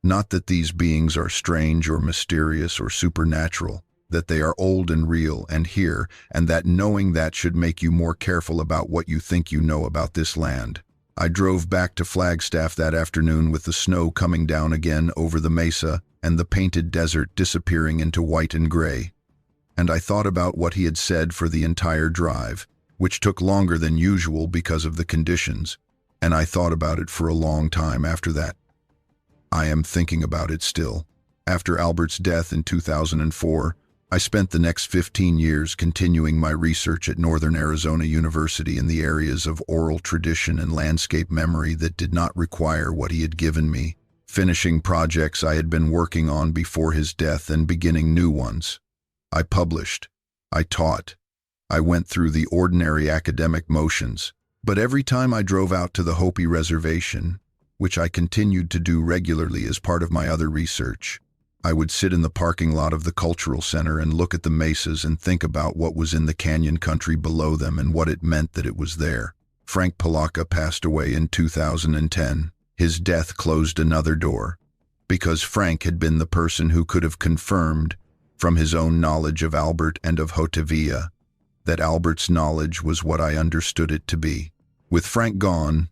Not that these beings are strange or mysterious or supernatural, that they are old and real and here, and that knowing that should make you more careful about what you think you know about this land." I drove back to Flagstaff that afternoon with the snow coming down again over the mesa and the painted desert disappearing into white and gray. And I thought about what he had said for the entire drive, which took longer than usual because of the conditions, and I thought about it for a long time after that. I am thinking about it still. After Albert's death in 2004, I spent the next 15 years continuing my research at Northern Arizona University in the areas of oral tradition and landscape memory that did not require what he had given me, finishing projects I had been working on before his death and beginning new ones. I published, I taught, I went through the ordinary academic motions, but every time I drove out to the Hopi reservation, which I continued to do regularly as part of my other research, I would sit in the parking lot of the cultural center and look at the mesas and think about what was in the canyon country below them and what it meant that it was there. Frank Palaka passed away in 2010. His death closed another door, because Frank had been the person who could have confirmed, from his own knowledge of Albert and of Hotevilla, that Albert's knowledge was what I understood it to be. With Frank gone,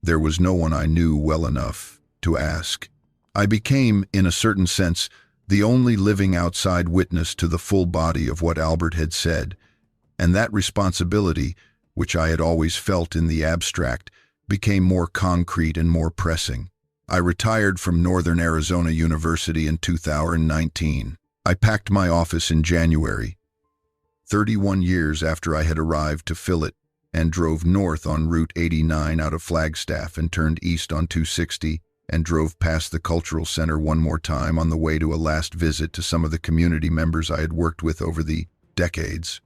there was no one I knew well enough to ask. I became, in a certain sense, the only living outside witness to the full body of what Albert had said, and that responsibility, which I had always felt in the abstract, became more concrete and more pressing. I retired from Northern Arizona University in 2019. I packed my office in January, 31 years after I had arrived to fill it, and drove north on Route 89 out of Flagstaff and turned east on 260 and drove past the cultural center one more time on the way to a last visit to some of the community members I had worked with over the decades.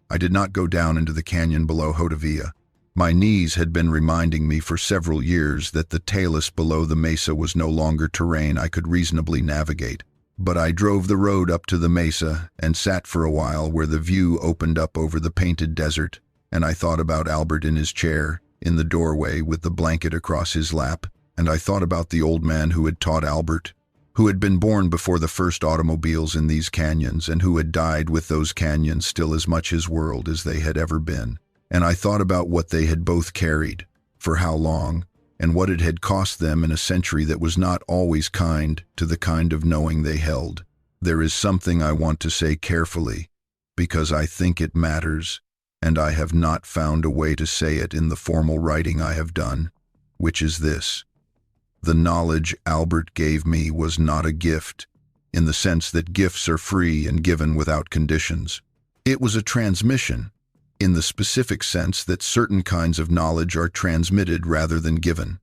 I did not go down into the canyon below Hotevilla. My knees had been reminding me for several years that the talus below the mesa was no longer terrain I could reasonably navigate. But I drove the road up to the mesa and sat for a while where the view opened up over the painted desert, and I thought about Albert in his chair, in the doorway with the blanket across his lap, and I thought about the old man who had taught Albert, who had been born before the first automobiles in these canyons and who had died with those canyons still as much his world as they had ever been. And I thought about what they had both carried, for how long, and what it had cost them in a century that was not always kind to the kind of knowing they held. There is something I want to say carefully, because I think it matters, and I have not found a way to say it in the formal writing I have done, which is this. The knowledge Albert gave me was not a gift, in the sense that gifts are free and given without conditions. It was a transmission, in the specific sense that certain kinds of knowledge are transmitted rather than given.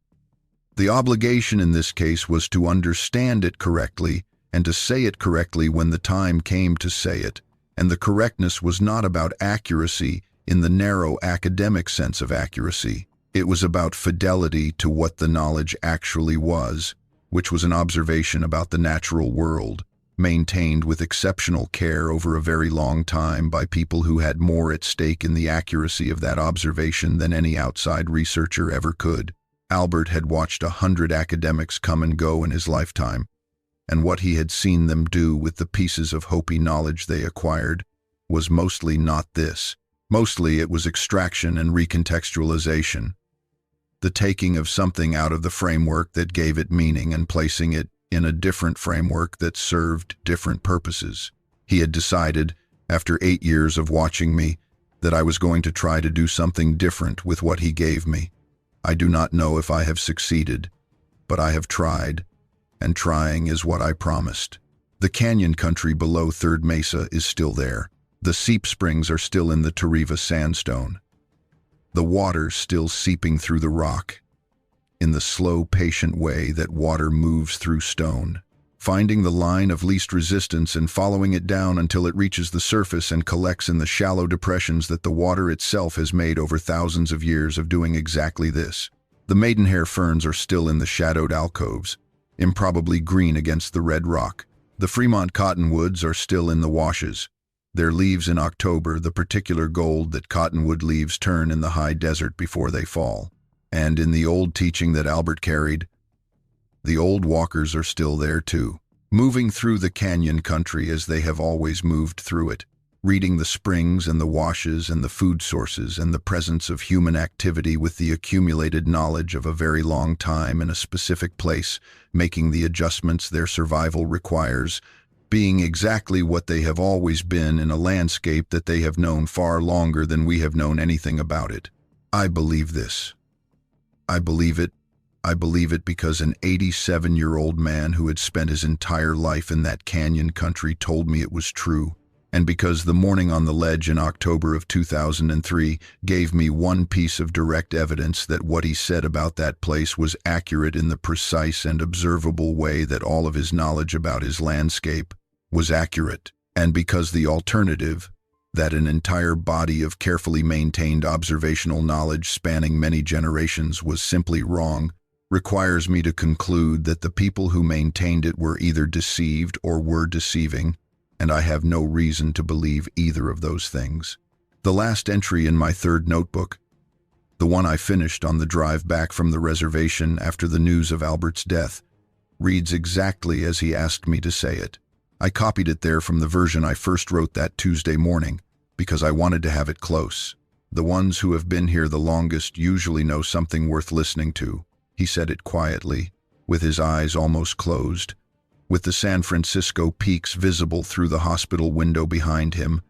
The obligation in this case was to understand it correctly and to say it correctly when the time came to say it, and the correctness was not about accuracy in the narrow academic sense of accuracy. It was about fidelity to what the knowledge actually was, which was an observation about the natural world, maintained with exceptional care over a very long time by people who had more at stake in the accuracy of that observation than any outside researcher ever could. Albert had watched 100 academics come and go in his lifetime, and what he had seen them do with the pieces of Hopi knowledge they acquired was mostly not this. Mostly it was extraction and recontextualization, the taking of something out of the framework that gave it meaning and placing it in a different framework that served different purposes. He had decided, after 8 years of watching me, that I was going to try to do something different with what he gave me. I do not know if I have succeeded, but I have tried, and trying is what I promised. The canyon country below Third Mesa is still there. The seep springs are still in the Tariva sandstone. The water still seeping through the rock, in the slow, patient way that water moves through stone, finding the line of least resistance and following it down until it reaches the surface and collects in the shallow depressions that the water itself has made over thousands of years of doing exactly this. The maidenhair ferns are still in the shadowed alcoves, improbably green against the red rock. The Fremont cottonwoods are still in the washes, their leaves in October the particular gold that cottonwood leaves turn in the high desert before they fall. And in the old teaching that Albert carried, the old walkers are still there too, moving through the canyon country as they have always moved through it, reading the springs and the washes and the food sources and the presence of human activity with the accumulated knowledge of a very long time in a specific place, making the adjustments their survival requires, being exactly what they have always been in a landscape that they have known far longer than we have known anything about it. I believe this. I believe it because an 87-year-old man who had spent his entire life in that canyon country told me it was true, and because the morning on the ledge in October of 2003 gave me one piece of direct evidence that what he said about that place was accurate in the precise and observable way that all of his knowledge about his landscape was accurate, and because the alternative, that an entire body of carefully maintained observational knowledge spanning many generations was simply wrong, requires me to conclude that the people who maintained it were either deceived or were deceiving, and I have no reason to believe either of those things. The last entry in my third notebook, the one I finished on the drive back from the reservation after the news of Albert's death, reads exactly as he asked me to say it. I copied it there from the version I first wrote that Tuesday morning, because I wanted to have it close. The ones who have been here the longest usually know something worth listening to. He said it quietly, with his eyes almost closed, with the San Francisco peaks visible through the hospital window behind him,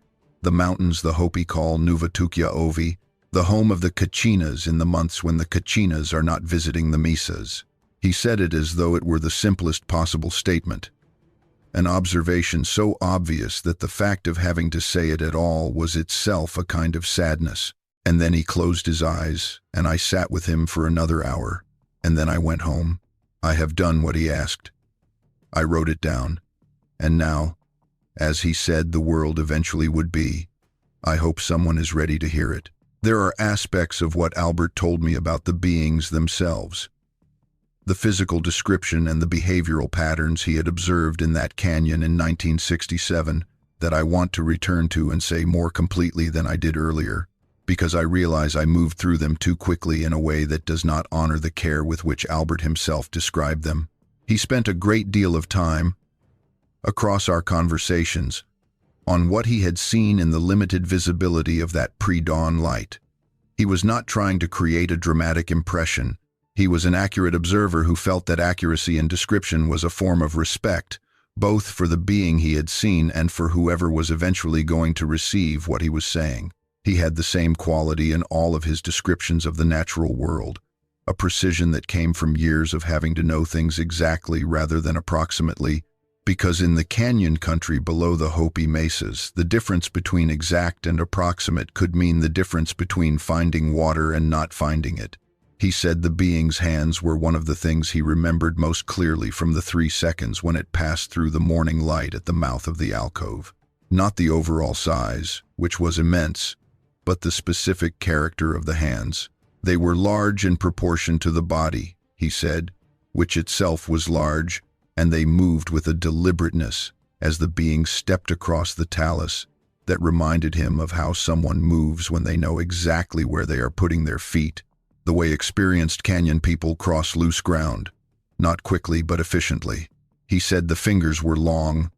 the mountains the Hopi call Nuvatukya Ovi, the home of the Kachinas in the months when the Kachinas are not visiting the mesas. He said it as though it were the simplest possible statement, an observation so obvious that the fact of having to say it at all was itself a kind of sadness. And then he closed his eyes, and I sat with him for another hour, and then I went home. I have done what he asked. I wrote it down, and now, as he said the world eventually would be, I hope someone is ready to hear it. There are aspects of what Albert told me about the beings themselves, the physical description and the behavioral patterns he had observed in that canyon in 1967, that I want to return to and say more completely than I did earlier, because I realize I moved through them too quickly in a way that does not honor the care with which Albert himself described them. He spent a great deal of time, across our conversations, on what he had seen in the limited visibility of that pre-dawn light. He was not trying to create a dramatic impression. He was an accurate observer who felt that accuracy in description was a form of respect, both for the being he had seen and for whoever was eventually going to receive what he was saying. He had the same quality in all of his descriptions of the natural world, a precision that came from years of having to know things exactly rather than approximately, because in the canyon country below the Hopi mesas, the difference between exact and approximate could mean the difference between finding water and not finding it. He said the being's hands were one of the things he remembered most clearly from the 3 seconds when it passed through the morning light at the mouth of the alcove. Not the overall size, which was immense, but the specific character of the hands. They were large in proportion to the body, he said, which itself was large, and they moved with a deliberateness as the being stepped across the talus that reminded him of how someone moves when they know exactly where they are putting their feet, the way experienced canyon people cross loose ground, not quickly but efficiently. He said the fingers were long,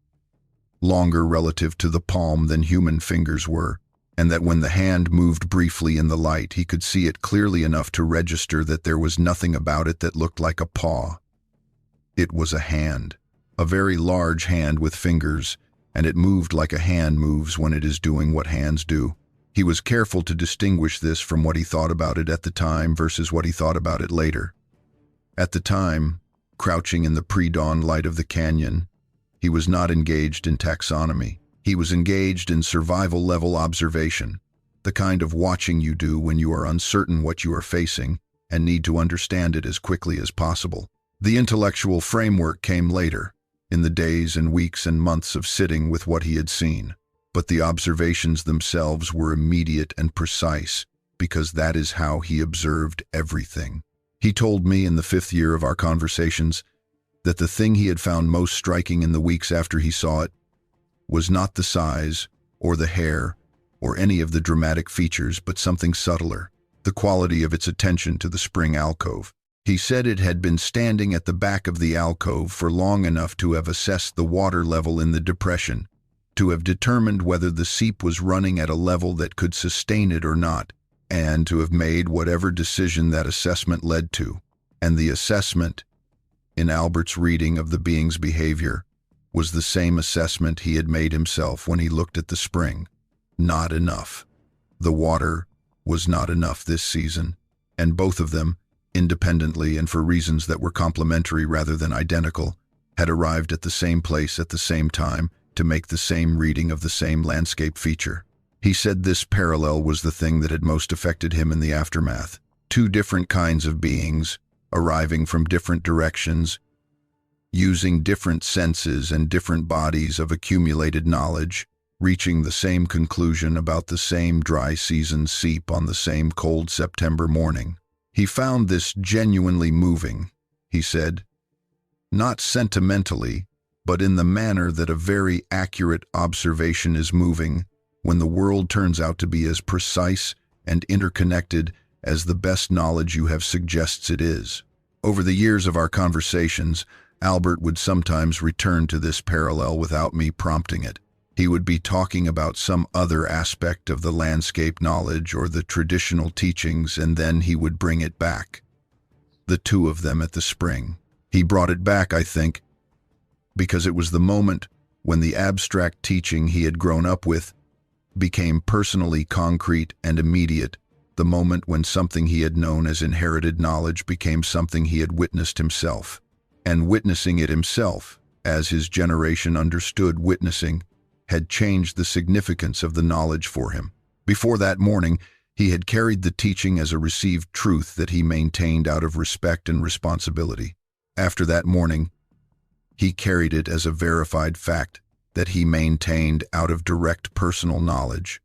longer relative to the palm than human fingers were, and that when the hand moved briefly in the light, he could see it clearly enough to register that there was nothing about it that looked like a paw. It was a hand, a very large hand with fingers, and it moved like a hand moves when it is doing what hands do. He was careful to distinguish this from what he thought about it at the time versus what he thought about it later. At the time, crouching in the pre-dawn light of the canyon, he was not engaged in taxonomy. He was engaged in survival-level observation, the kind of watching you do when you are uncertain what you are facing and need to understand it as quickly as possible. The intellectual framework came later, in the days and weeks and months of sitting with what he had seen. But the observations themselves were immediate and precise, because that is how he observed everything. He told me in the 5th year of our conversations that the thing he had found most striking in the weeks after he saw it was not the size, or the hair, or any of the dramatic features, but something subtler, the quality of its attention to the spring alcove. He said it had been standing at the back of the alcove for long enough to have assessed the water level in the depression, to have determined whether the seep was running at a level that could sustain it or not, and to have made whatever decision that assessment led to. And the assessment, in Albert's reading of the being's behavior, was the same assessment he had made himself when he looked at the spring. Not enough. The water was not enough this season, and both of them, independently and for reasons that were complementary rather than identical, had arrived at the same place at the same time to make the same reading of the same landscape feature. He said this parallel was the thing that had most affected him in the aftermath. 2 different kinds of beings, arriving from different directions, using different senses and different bodies of accumulated knowledge, reaching the same conclusion about the same dry season seep on the same cold September morning. He found this genuinely moving, he said, not sentimentally, but in the manner that a very accurate observation is moving when the world turns out to be as precise and interconnected as the best knowledge you have suggests it is. Over the years of our conversations, Albert would sometimes return to this parallel without me prompting it. He would be talking about some other aspect of the landscape knowledge or the traditional teachings, and then he would bring it back. The 2 of them at the spring. He brought it back, I think, because it was the moment when the abstract teaching he had grown up with became personally concrete and immediate, the moment when something he had known as inherited knowledge became something he had witnessed himself. And witnessing it himself, as his generation understood witnessing, had changed the significance of the knowledge for him. Before that morning, he had carried the teaching as a received truth that he maintained out of respect and responsibility. After that morning, he carried it as a verified fact that he maintained out of direct personal knowledge,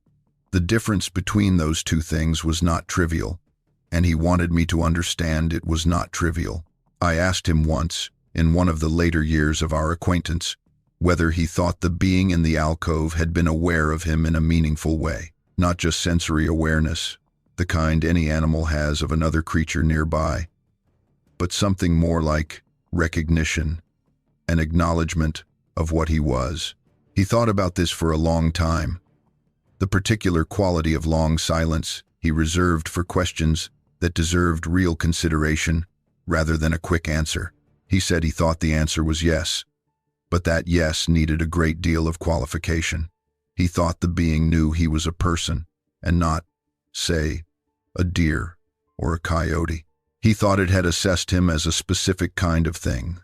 The difference between those two things was not trivial, and he wanted me to understand it was not trivial. I asked him once, in one of the later years of our acquaintance, whether he thought the being in the alcove had been aware of him in a meaningful way, not just sensory awareness, the kind any animal has of another creature nearby, but something more like recognition, an acknowledgement of what he was. He thought about this for a long time, the particular quality of long silence he reserved for questions that deserved real consideration rather than a quick answer. He said he thought the answer was yes, but that yes needed a great deal of qualification. He thought the being knew he was a person and not, say, a deer or a coyote. He thought it had assessed him as a specific kind of thing,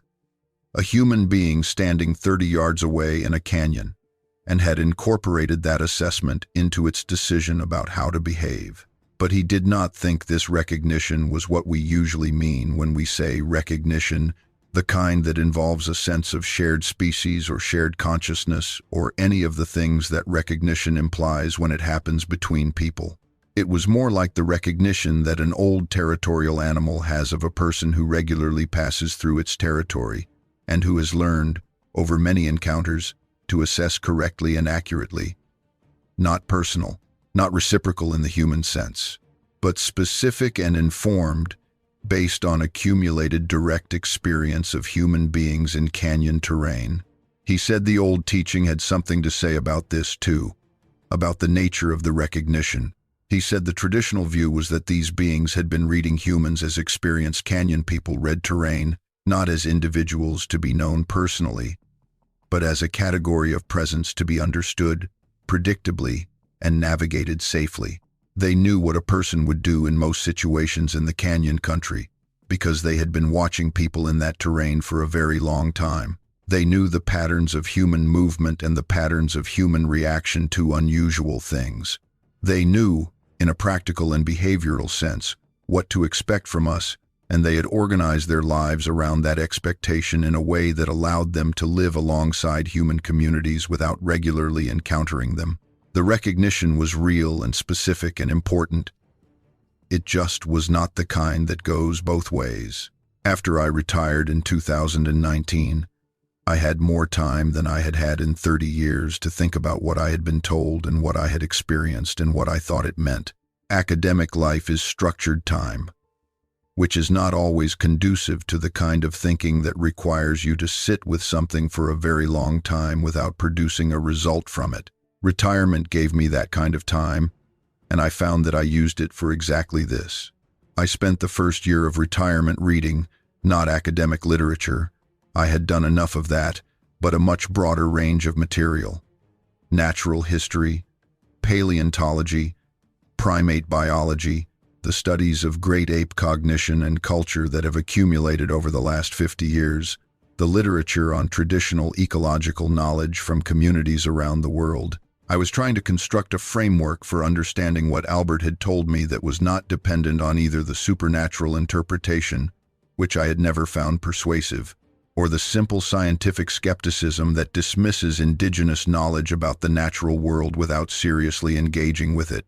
a human being standing 30 yards away in a canyon, and had incorporated that assessment into its decision about how to behave. But he did not think this recognition was what we usually mean when we say recognition, the kind that involves a sense of shared species or shared consciousness, or any of the things that recognition implies when it happens between people. It was more like the recognition that an old territorial animal has of a person who regularly passes through its territory and who has learned, over many encounters, to assess correctly and accurately. Not personal, not reciprocal in the human sense, but specific and informed, based on accumulated direct experience of human beings in canyon terrain. He said the old teaching had something to say about this too, about the nature of the recognition. He said the traditional view was that these beings had been reading humans as experienced canyon people read terrain, not as individuals to be known personally, but as a category of presence to be understood, predictably, and navigated safely. They knew what a person would do in most situations in the canyon country, because they had been watching people in that terrain for a very long time. They knew the patterns of human movement and the patterns of human reaction to unusual things. They knew, in a practical and behavioral sense, what to expect from us, and they had organized their lives around that expectation in a way that allowed them to live alongside human communities without regularly encountering them. The recognition was real and specific and important. It just was not the kind that goes both ways. After I retired in 2019, I had more time than I had had in 30 years to think about what I had been told and what I had experienced and what I thought it meant. Academic life is structured time, which is not always conducive to the kind of thinking that requires you to sit with something for a very long time without producing a result from it. Retirement gave me that kind of time, and I found that I used it for exactly this. I spent the first year of retirement reading, not academic literature. I had done enough of that, but a much broader range of material. Natural history, paleontology, primate biology, the studies of great ape cognition and culture that have accumulated over the last 50 years, the literature on traditional ecological knowledge from communities around the world. I was trying to construct a framework for understanding what Albert had told me that was not dependent on either the supernatural interpretation, which I had never found persuasive, or the simple scientific skepticism that dismisses indigenous knowledge about the natural world without seriously engaging with it,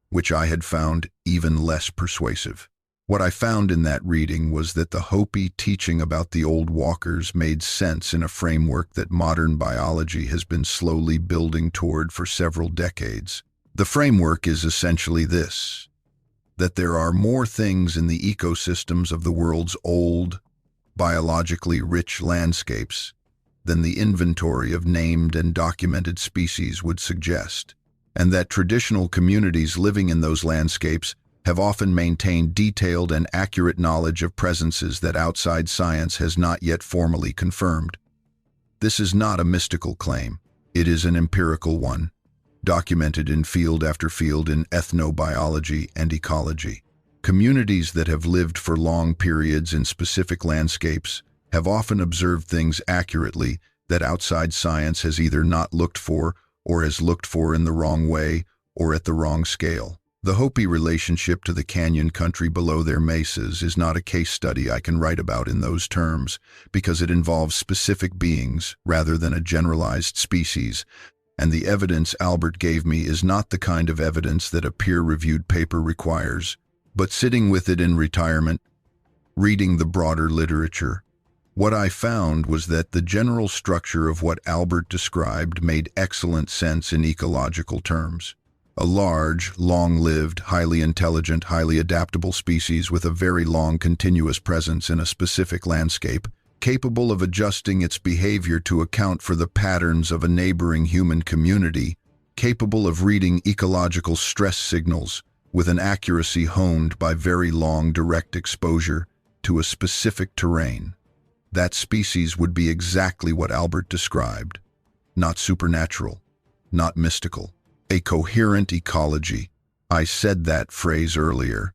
which I had found even less persuasive. What I found in that reading was that the Hopi teaching about the old walkers made sense in a framework that modern biology has been slowly building toward for several decades. The framework is essentially this: that there are more things in the ecosystems of the world's old, biologically rich landscapes than the inventory of named and documented species would suggest, and that traditional communities living in those landscapes have often maintained detailed and accurate knowledge of presences that outside science has not yet formally confirmed. This is not a mystical claim. It is an empirical one, documented in field after field in ethnobiology and ecology. Communities that have lived for long periods in specific landscapes have often observed things accurately that outside science has either not looked for or has looked for in the wrong way or at the wrong scale. The Hopi relationship to the canyon country below their mesas is not a case study I can write about in those terms, because it involves specific beings rather than a generalized species. And the evidence Albert gave me is not the kind of evidence that a peer-reviewed paper requires, but sitting with it in retirement, reading the broader literature, what I found was that the general structure of what Albert described made excellent sense in ecological terms. A large, long-lived, highly intelligent, highly adaptable species with a very long continuous presence in a specific landscape, capable of adjusting its behavior to account for the patterns of a neighboring human community, capable of reading ecological stress signals with an accuracy honed by very long direct exposure to a specific terrain. That species would be exactly what Albert described. Not supernatural, not mystical. A coherent ecology. I said that phrase earlier,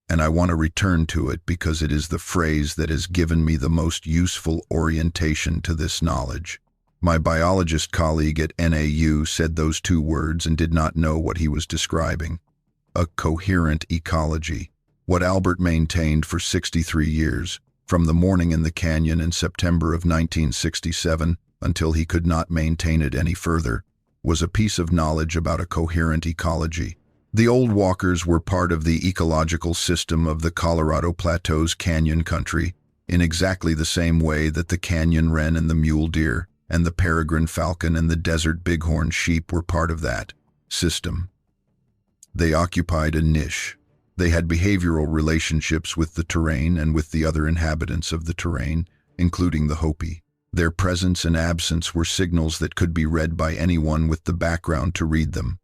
and I want to return to it because it is the phrase that has given me the most useful orientation to this knowledge. My biologist colleague at NAU said those two words and did not know what he was describing. A coherent ecology. What Albert maintained for 63 years, from the morning in the canyon in September of 1967 until he could not maintain it any further, was a piece of knowledge about a coherent ecology. The old walkers were part of the ecological system of the Colorado Plateau's canyon country, in exactly the same way that the canyon wren and the mule deer, and the peregrine falcon and the desert bighorn sheep were part of that system. They occupied a niche. They had behavioral relationships with the terrain and with the other inhabitants of the terrain, including the Hopi. Their presence and absence were signals that could be read by anyone with the background to read them.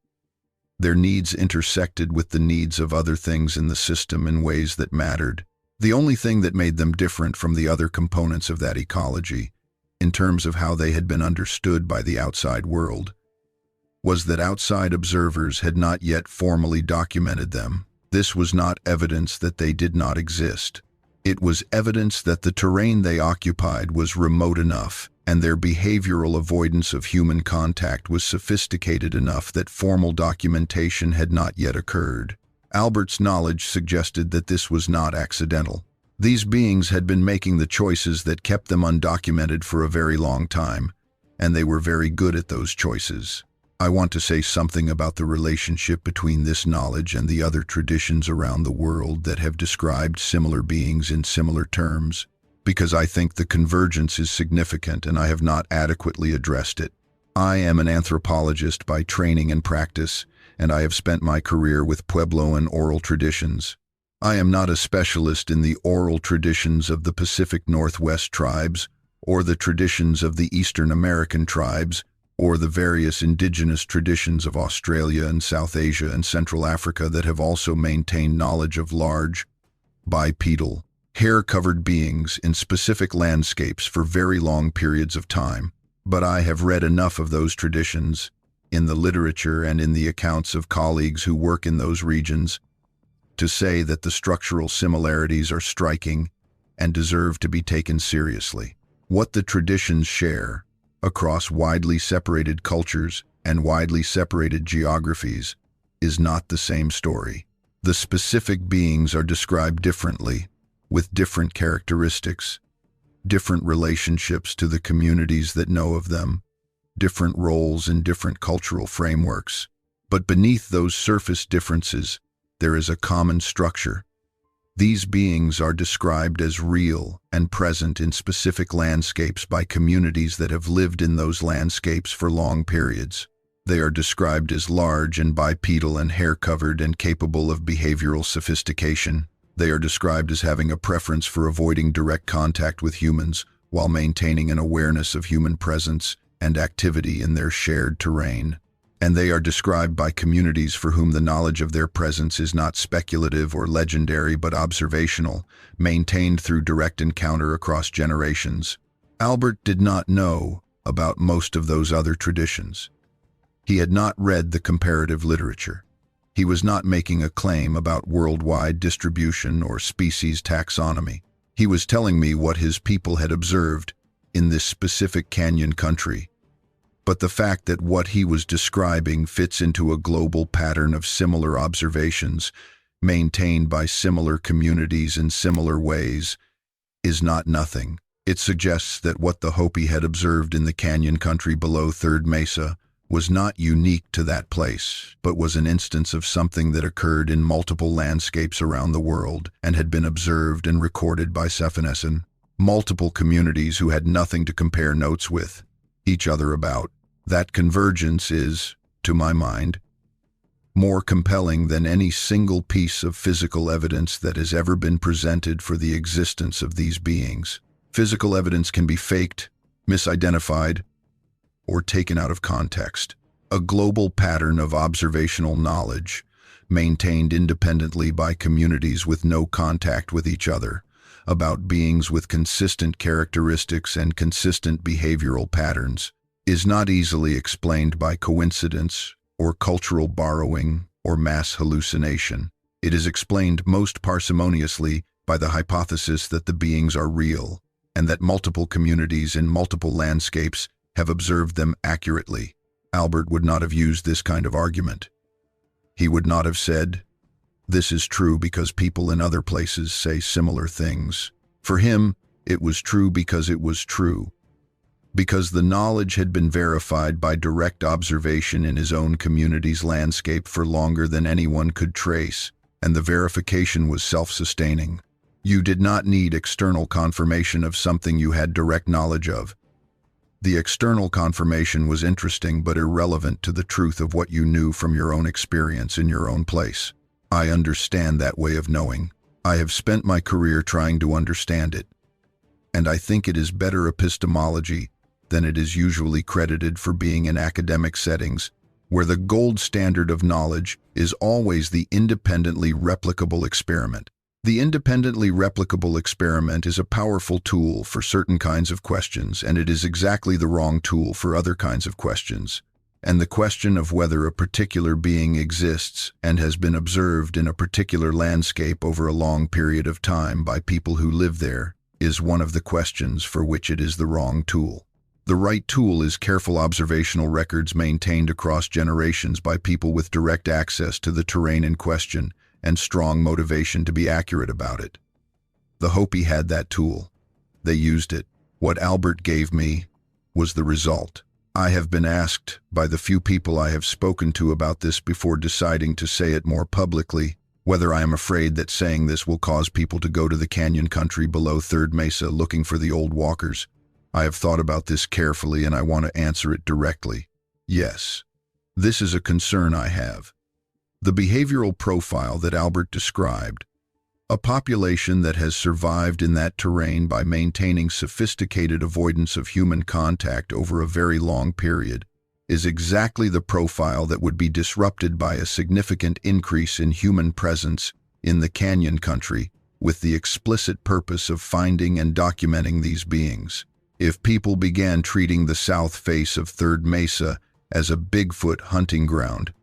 Their needs intersected with the needs of other things in the system in ways that mattered. The only thing that made them different from the other components of that ecology, in terms of how they had been understood by the outside world, was that outside observers had not yet formally documented them. This was not evidence that they did not exist. It was evidence that the terrain they occupied was remote enough, and their behavioral avoidance of human contact was sophisticated enough that formal documentation had not yet occurred. Albert's knowledge suggested that this was not accidental. These beings had been making the choices that kept them undocumented for a very long time, and they were very good at those choices. I want to say something about the relationship between this knowledge and the other traditions around the world that have described similar beings in similar terms, because I think the convergence is significant and I have not adequately addressed it. I am an anthropologist by training and practice, and I have spent my career with Puebloan oral traditions. I am not a specialist in the oral traditions of the Pacific Northwest tribes, or the traditions of the Eastern American tribes, or the various indigenous traditions of Australia and South Asia and Central Africa that have also maintained knowledge of large, bipedal, hair-covered beings in specific landscapes for very long periods of time. But I have read enough of those traditions, in the literature and in the accounts of colleagues who work in those regions, to say that the structural similarities are striking and deserve to be taken seriously. What the traditions share, across widely separated cultures and widely separated geographies, is not the same story. The specific beings are described differently, with different characteristics, different relationships to the communities that know of them, different roles in different cultural frameworks. But beneath those surface differences, there is a common structure. These beings are described as real and present in specific landscapes by communities that have lived in those landscapes for long periods. They are described as large and bipedal and hair-covered and capable of behavioral sophistication. They are described as having a preference for avoiding direct contact with humans while maintaining an awareness of human presence and activity in their shared terrain. And they are described by communities for whom the knowledge of their presence is not speculative or legendary but observational, maintained through direct encounter across generations. Albert did not know about most of those other traditions. He had not read the comparative literature. He was not making a claim about worldwide distribution or species taxonomy. He was telling me what his people had observed in this specific canyon country. But the fact that what he was describing fits into a global pattern of similar observations, maintained by similar communities in similar ways, is not nothing. It suggests that what the Hopi had observed in the canyon country below Third Mesa was not unique to that place, but was an instance of something that occurred in multiple landscapes around the world and had been observed and recorded by Sephanessen. Multiple communities who had nothing to compare notes with each other about. That convergence is, to my mind, more compelling than any single piece of physical evidence that has ever been presented for the existence of these beings. Physical evidence can be faked, misidentified, or taken out of context. A global pattern of observational knowledge, maintained independently by communities with no contact with each other, about beings with consistent characteristics and consistent behavioral patterns, is not easily explained by coincidence or cultural borrowing or mass hallucination. It is explained most parsimoniously by the hypothesis that the beings are real, and that multiple communities in multiple landscapes have observed them accurately. Albert would not have used this kind of argument. He would not have said, "This is true because people in other places say similar things." For him, it was true because it was true, because the knowledge had been verified by direct observation in his own community's landscape for longer than anyone could trace, and the verification was self-sustaining. You did not need external confirmation of something you had direct knowledge of. The external confirmation was interesting but irrelevant to the truth of what you knew from your own experience in your own place. I understand that way of knowing. I have spent my career trying to understand it, and I think it is better epistemology than it is usually credited for being in academic settings, where the gold standard of knowledge is always the independently replicable experiment. The independently replicable experiment is a powerful tool for certain kinds of questions, and it is exactly the wrong tool for other kinds of questions. And the question of whether a particular being exists and has been observed in a particular landscape over a long period of time by people who live there is one of the questions for which it is the wrong tool. The right tool is careful observational records maintained across generations by people with direct access to the terrain in question and strong motivation to be accurate about it. The Hopi had that tool. They used it. What Albert gave me was the result. I have been asked by the few people I have spoken to about this before deciding to say it more publicly, whether I am afraid that saying this will cause people to go to the canyon country below Third Mesa looking for the old walkers. I have thought about this carefully and I want to answer it directly. Yes, this is a concern I have. The behavioral profile that Albert described, a population that has survived in that terrain by maintaining sophisticated avoidance of human contact over a very long period, is exactly the profile that would be disrupted by a significant increase in human presence in the canyon country with the explicit purpose of finding and documenting these beings. If people began treating the south face of Third Mesa as a Bigfoot hunting ground,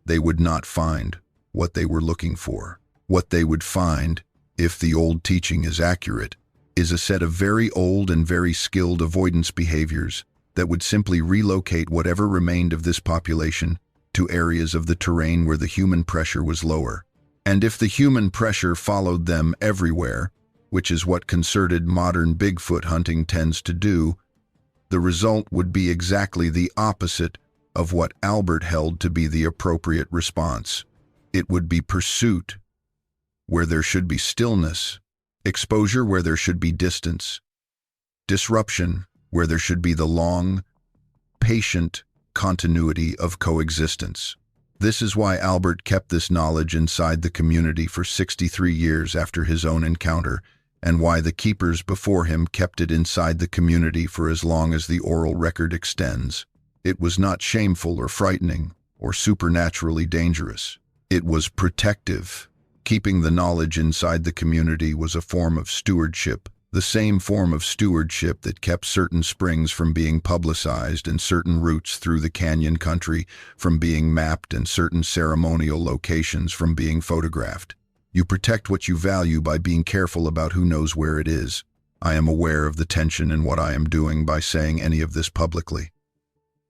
they would not find what they were looking for. What they would find, if the old teaching is accurate, is a set of very old and very skilled avoidance behaviors that would simply relocate whatever remained of this population to areas of the terrain where the human pressure was lower. And if the human pressure followed them everywhere, which is what concerted modern Bigfoot hunting tends to do, the result would be exactly the opposite of what Albert held to be the appropriate response. It would be pursuit where there should be stillness, exposure where there should be distance, disruption where there should be the long, patient continuity of coexistence. This is why Albert kept this knowledge inside the community for 63 years after his own encounter, and why the keepers before him kept it inside the community for as long as the oral record extends. It was not shameful or frightening or supernaturally dangerous. It was protective. Keeping the knowledge inside the community was a form of stewardship, the same form of stewardship that kept certain springs from being publicized and certain routes through the canyon country from being mapped and certain ceremonial locations from being photographed. You protect what you value by being careful about who knows where it is. I am aware of the tension in what I am doing by saying any of this publicly.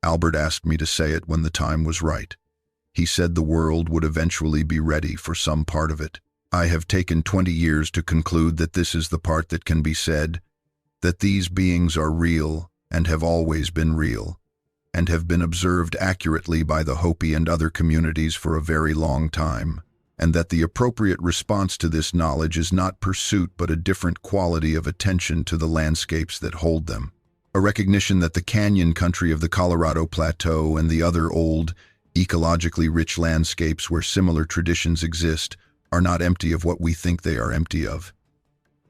Albert asked me to say it when the time was right. He said the world would eventually be ready for some part of it. I have taken 20 years to conclude that this is the part that can be said, that these beings are real and have always been real, and have been observed accurately by the Hopi and other communities for a very long time, and that the appropriate response to this knowledge is not pursuit but a different quality of attention to the landscapes that hold them. A recognition that the canyon country of the Colorado Plateau and the other old, ecologically rich landscapes where similar traditions exist are not empty of what we think they are empty of.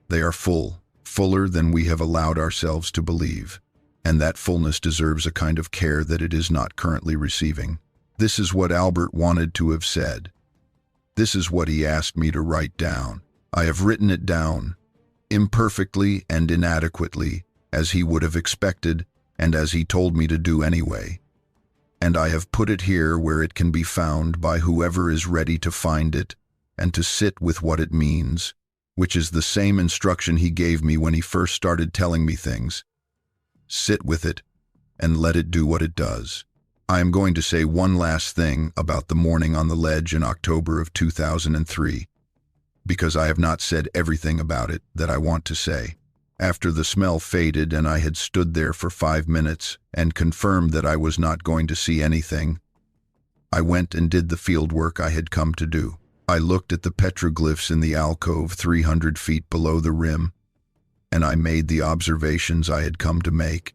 They are full, fuller than we have allowed ourselves to believe, and that fullness deserves a kind of care that it is not currently receiving. This is what Albert wanted to have said. This is what he asked me to write down. I have written it down, imperfectly and inadequately, as he would have expected and as he told me to do anyway. And I have put it here where it can be found by whoever is ready to find it and to sit with what it means, which is the same instruction he gave me when he first started telling me things. Sit with it and let it do what it does. I am going to say one last thing about the morning on the ledge in October of 2003, because I have not said everything about it that I want to say. After the smell faded and I had stood there for 5 minutes and confirmed that I was not going to see anything, I went and did the field work I had come to do. I looked at the petroglyphs in the alcove 300 feet below the rim, and I made the observations I had come to make,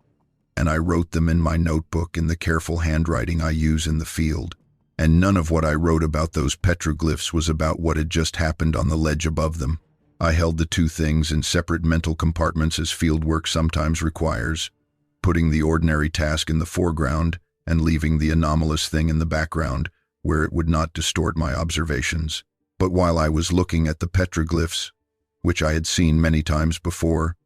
and I wrote them in my notebook in the careful handwriting I use in the field. And none of what I wrote about those petroglyphs was about what had just happened on the ledge above them. I held the two things in separate mental compartments as fieldwork sometimes requires, putting the ordinary task in the foreground and leaving the anomalous thing in the background, where it would not distort my observations. But while I was looking at the petroglyphs, which I had seen many times before,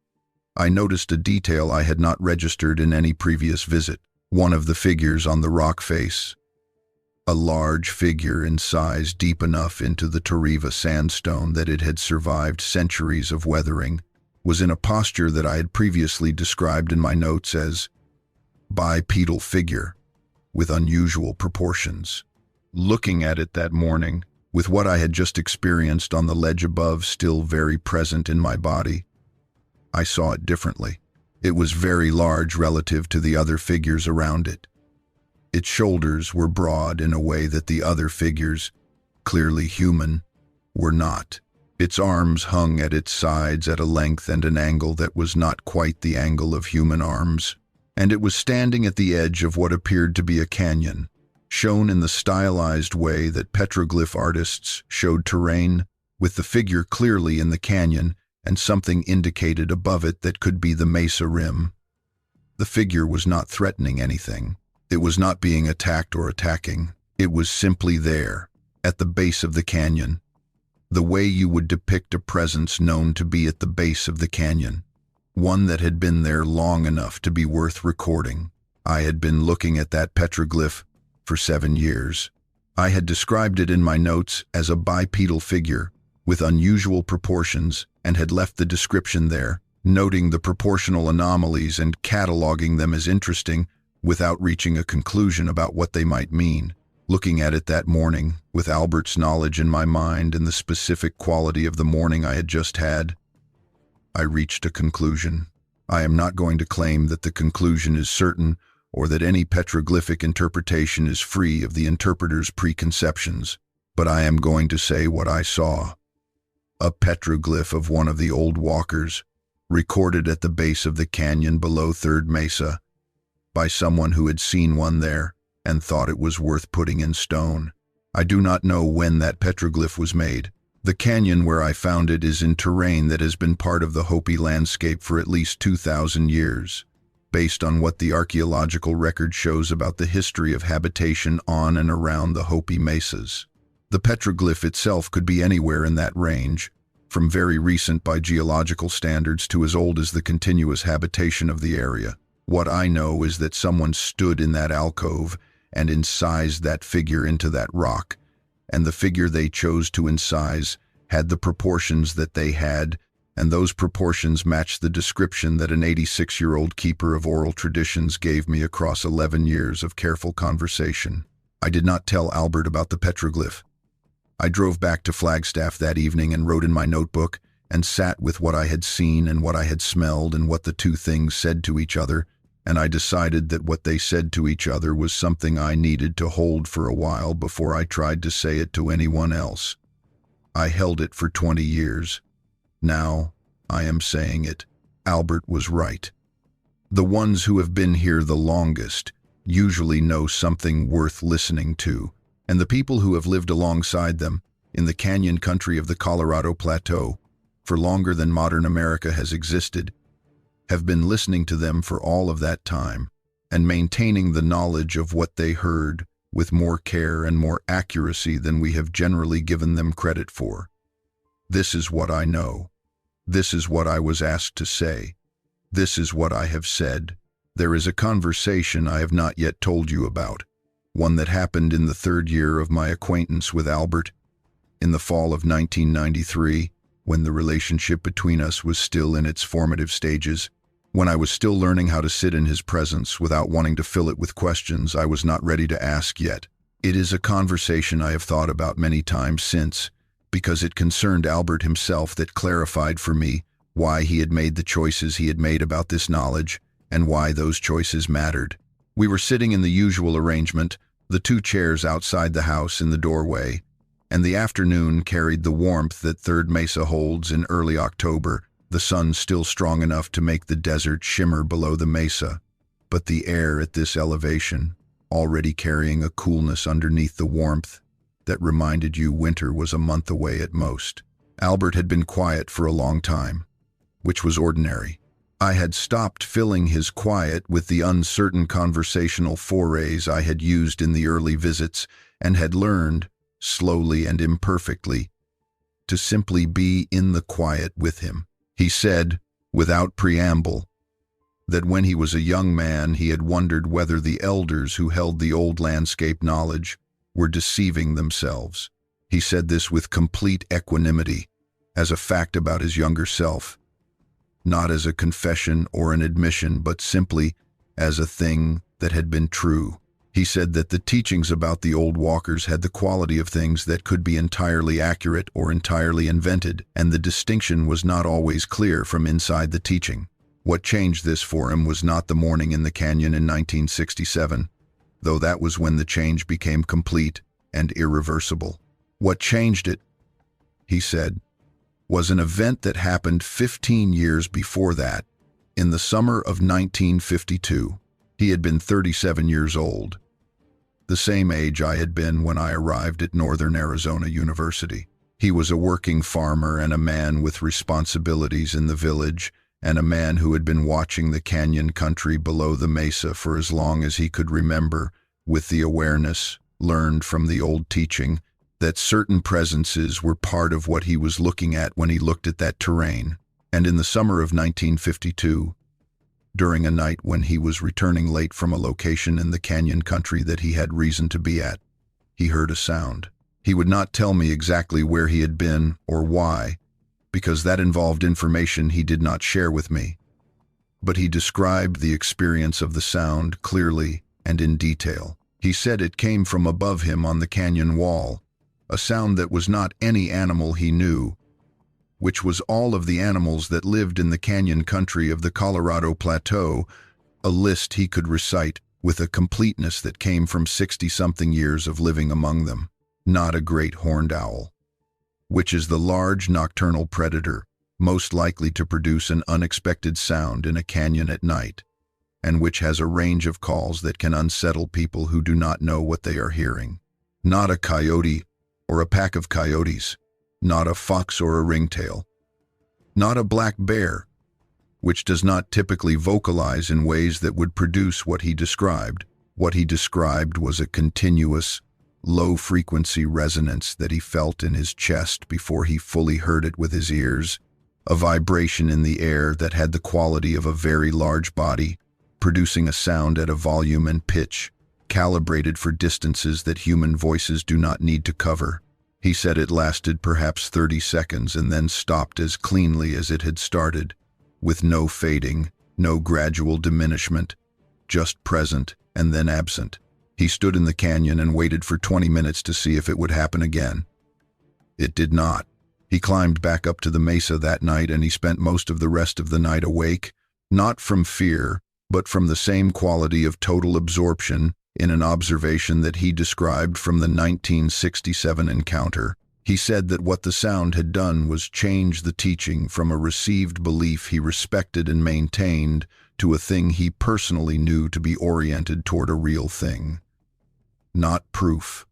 I noticed a detail I had not registered in any previous visit. One of the figures on the rock face, a large figure in size deep enough into the Tariva sandstone that it had survived centuries of weathering, was in a posture that I had previously described in my notes as bipedal figure, with unusual proportions. Looking at it that morning, with what I had just experienced on the ledge above still very present in my body, I saw it differently. It was very large relative to the other figures around it. Its shoulders were broad in a way that the other figures, clearly human, were not. Its arms hung at its sides at a length and an angle that was not quite the angle of human arms, and it was standing at the edge of what appeared to be a canyon, shown in the stylized way that petroglyph artists showed terrain, with the figure clearly in the canyon and something indicated above it that could be the mesa rim. The figure was not threatening anything. It was not being attacked or attacking. It was simply there, at the base of the canyon, the way you would depict a presence known to be at the base of the canyon, one that had been there long enough to be worth recording. I had been looking at that petroglyph for 7 years. I had described it in my notes as a bipedal figure with unusual proportions and had left the description there, noting the proportional anomalies and cataloging them as interesting without reaching a conclusion about what they might mean. Looking at it that morning, with Albert's knowledge in my mind and the specific quality of the morning I had just had, I reached a conclusion. I am not going to claim that the conclusion is certain or that any petroglyphic interpretation is free of the interpreter's preconceptions, but I am going to say what I saw. A petroglyph of one of the old walkers, recorded at the base of the canyon below Third Mesa, by someone who had seen one there and thought it was worth putting in stone. I do not know when that petroglyph was made. The canyon where I found it is in terrain that has been part of the Hopi landscape for at least 2,000 years, based on what the archaeological record shows about the history of habitation on and around the Hopi mesas. The petroglyph itself could be anywhere in that range, from very recent by geological standards to as old as the continuous habitation of the area. What I know is that someone stood in that alcove and incised that figure into that rock, and the figure they chose to incise had the proportions that they had, and those proportions matched the description that an 86-year-old keeper of oral traditions gave me across 11 years of careful conversation. I did not tell Albert about the petroglyph. I drove back to Flagstaff that evening and wrote in my notebook and sat with what I had seen and what I had smelled and what the two things said to each other and I decided that what they said to each other was something I needed to hold for a while before I tried to say it to anyone else. I held it for 20 years. Now, I am saying it. Albert was right. The ones who have been here the longest usually know something worth listening to, and the people who have lived alongside them, in the canyon country of the Colorado Plateau, for longer than modern America has existed, have been listening to them for all of that time, and maintaining the knowledge of what they heard with more care and more accuracy than we have generally given them credit for. This is what I know. This is what I was asked to say. This is what I have said. There is a conversation I have not yet told you about, one that happened in the 3rd year of my acquaintance with Albert, in the fall of 1993, when the relationship between us was still in its formative stages, when I was still learning how to sit in his presence without wanting to fill it with questions I was not ready to ask yet. It is a conversation I have thought about many times since, because it concerned Albert himself, that clarified for me why he had made the choices he had made about this knowledge, and why those choices mattered. We were sitting in the usual arrangement, the 2 chairs outside the house in the doorway, and the afternoon carried the warmth that Third Mesa holds in early October, the sun still strong enough to make the desert shimmer below the mesa, but the air at this elevation, already carrying a coolness underneath the warmth that reminded you winter was a month away at most. Albert had been quiet for a long time, which was ordinary. I had stopped filling his quiet with the uncertain conversational forays I had used in the early visits, and had learned, slowly and imperfectly, to simply be in the quiet with him. He said, without preamble, that when he was a young man he had wondered whether the elders who held the old landscape knowledge were deceiving themselves. He said this with complete equanimity, as a fact about his younger self, not as a confession or an admission, but simply as a thing that had been true. He said that the teachings about the old walkers had the quality of things that could be entirely accurate or entirely invented, and the distinction was not always clear from inside the teaching. What changed this for him was not the morning in the canyon in 1967, though that was when the change became complete and irreversible. What changed it, he said, was an event that happened 15 years before that, in the summer of 1952. He had been 37 years old, the same age I had been when I arrived at Northern Arizona University. He was a working farmer and a man with responsibilities in the village, and a man who had been watching the canyon country below the mesa for as long as he could remember, with the awareness, learned from the old teaching, that certain presences were part of what he was looking at when he looked at that terrain. And in the summer of 1952, during a night when he was returning late from a location in the canyon country that he had reason to be at, he heard a sound. He would not tell me exactly where he had been or why, because that involved information he did not share with me. But he described the experience of the sound clearly and in detail. He said it came from above him on the canyon wall, a sound that was not any animal he knew, which was all of the animals that lived in the canyon country of the Colorado Plateau, a list he could recite with a completeness that came from 60-something years of living among them. Not a great horned owl, which is the large nocturnal predator most likely to produce an unexpected sound in a canyon at night, and which has a range of calls that can unsettle people who do not know what they are hearing. Not a coyote or a pack of coyotes, not a fox or a ringtail, not a black bear, which does not typically vocalize in ways that would produce what he described. What he described was a continuous, low-frequency resonance that he felt in his chest before he fully heard it with his ears, a vibration in the air that had the quality of a very large body, producing a sound at a volume and pitch, calibrated for distances that human voices do not need to cover. He said it lasted perhaps 30 seconds and then stopped as cleanly as it had started, with no fading, no gradual diminishment, just present and then absent. He stood in the canyon and waited for 20 minutes to see if it would happen again. It did not. He climbed back up to the mesa that night, and he spent most of the rest of the night awake, not from fear, but from the same quality of total absorption in an observation that he described from the 1967 encounter. He said that what the sound had done was change the teaching from a received belief he respected and maintained to a thing he personally knew to be oriented toward a real thing. Not proof.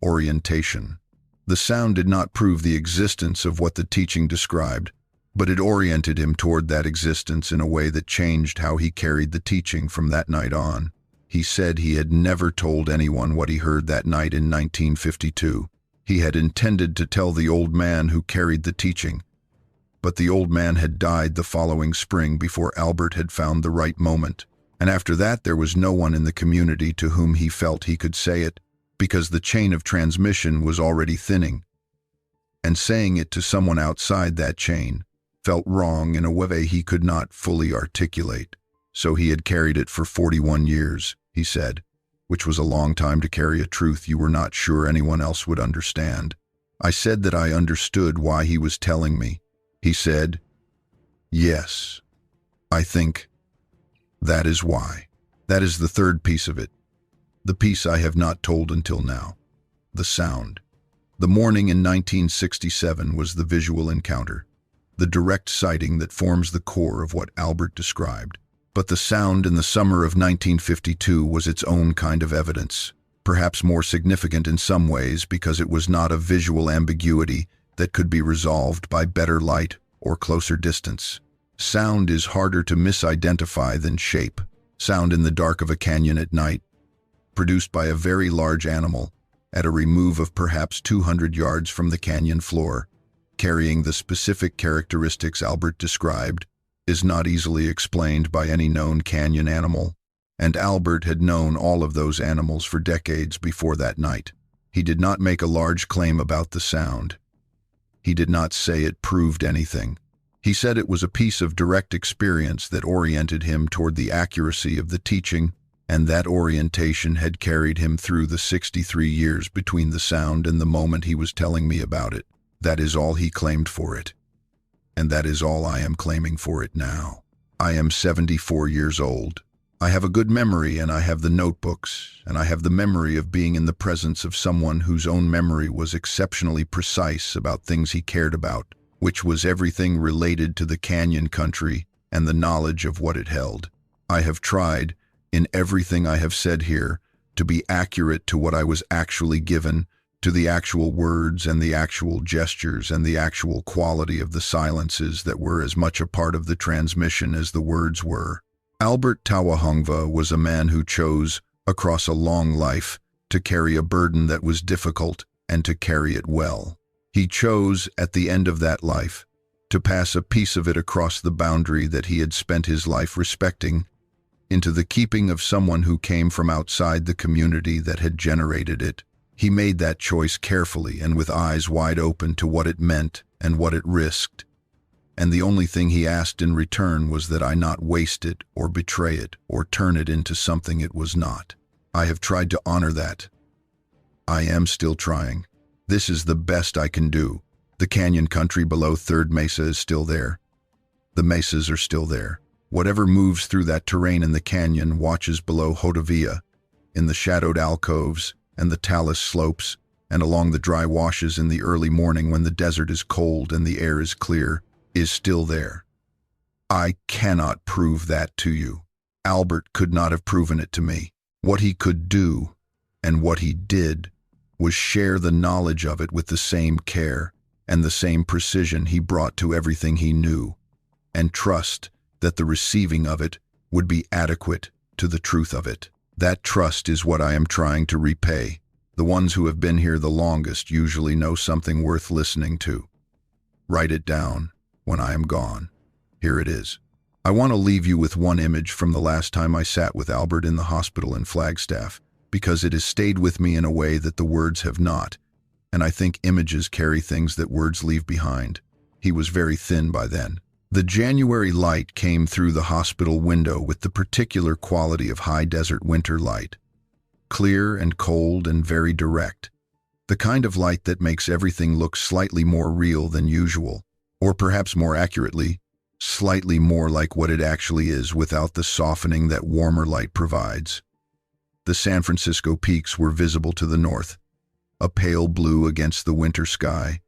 Orientation. The sound did not prove the existence of what the teaching described, but it oriented him toward that existence in a way that changed how he carried the teaching from that night on. He said he had never told anyone what he heard that night in 1952. He had intended to tell the old man who carried the teaching, but the old man had died the following spring before Albert had found the right moment, and after that there was no one in the community to whom he felt he could say it, because the chain of transmission was already thinning, and saying it to someone outside that chain felt wrong in a way he could not fully articulate. So he had carried it for 41 years, he said, which was a long time to carry a truth you were not sure anyone else would understand. I said that I understood why he was telling me. He said, "Yes, I think that is why." That is the third piece of it. The piece I have not told until now. The sound. The morning in 1967 was the visual encounter, the direct sighting that forms the core of what Albert described. But the sound in the summer of 1952 was its own kind of evidence, perhaps more significant in some ways because it was not a visual ambiguity that could be resolved by better light or closer distance. Sound is harder to misidentify than shape. Sound in the dark of a canyon at night, produced by a very large animal at a remove of perhaps 200 yards from the canyon floor, carrying the specific characteristics Albert described, is not easily explained by any known canyon animal, and Albert had known all of those animals for decades before that night. He did not make a large claim about the sound. He did not say it proved anything. He said it was a piece of direct experience that oriented him toward the accuracy of the teaching, and that orientation had carried him through the 63 years between the sound and the moment he was telling me about it. That is all he claimed for it. And that is all I am claiming for it now. I am 74 years old. I have a good memory, and I have the notebooks, and I have the memory of being in the presence of someone whose own memory was exceptionally precise about things he cared about, which was everything related to the canyon country and the knowledge of what it held. I have tried, in everything I have said here, to be accurate to what I was actually given, to the actual words and the actual gestures and the actual quality of the silences that were as much a part of the transmission as the words were. Albert Tawahongva was a man who chose, across a long life, to carry a burden that was difficult and to carry it well. He chose, at the end of that life, to pass a piece of it across the boundary that he had spent his life respecting, into the keeping of someone who came from outside the community that had generated it. He made that choice carefully and with eyes wide open to what it meant and what it risked, and the only thing he asked in return was that I not waste it or betray it or turn it into something it was not. I have tried to honor that. I am still trying. This is the best I can do. The canyon country below Third Mesa is still there. The mesas are still there. Whatever moves through that terrain in the canyon watches below Hodavia, in the shadowed alcoves and the talus slopes, and along the dry washes in the early morning when the desert is cold and the air is clear, is still there. I cannot prove that to you. Albert could not have proven it to me. What he could do, and what he did, was share the knowledge of it with the same care and the same precision he brought to everything he knew, and trust that the receiving of it would be adequate to the truth of it. That trust is what I am trying to repay. The ones who have been here the longest usually know something worth listening to. Write it down when I am gone. Here it is. I want to leave you with one image from the last time I sat with Albert in the hospital in Flagstaff, because it has stayed with me in a way that the words have not, and I think images carry things that words leave behind. He was very thin by then. The January light came through the hospital window with the particular quality of high desert winter light. Clear and cold and very direct. The kind of light that makes everything look slightly more real than usual, or perhaps more accurately, slightly more like what it actually is without the softening that warmer light provides. The San Francisco peaks were visible to the north, a pale blue against the winter sky,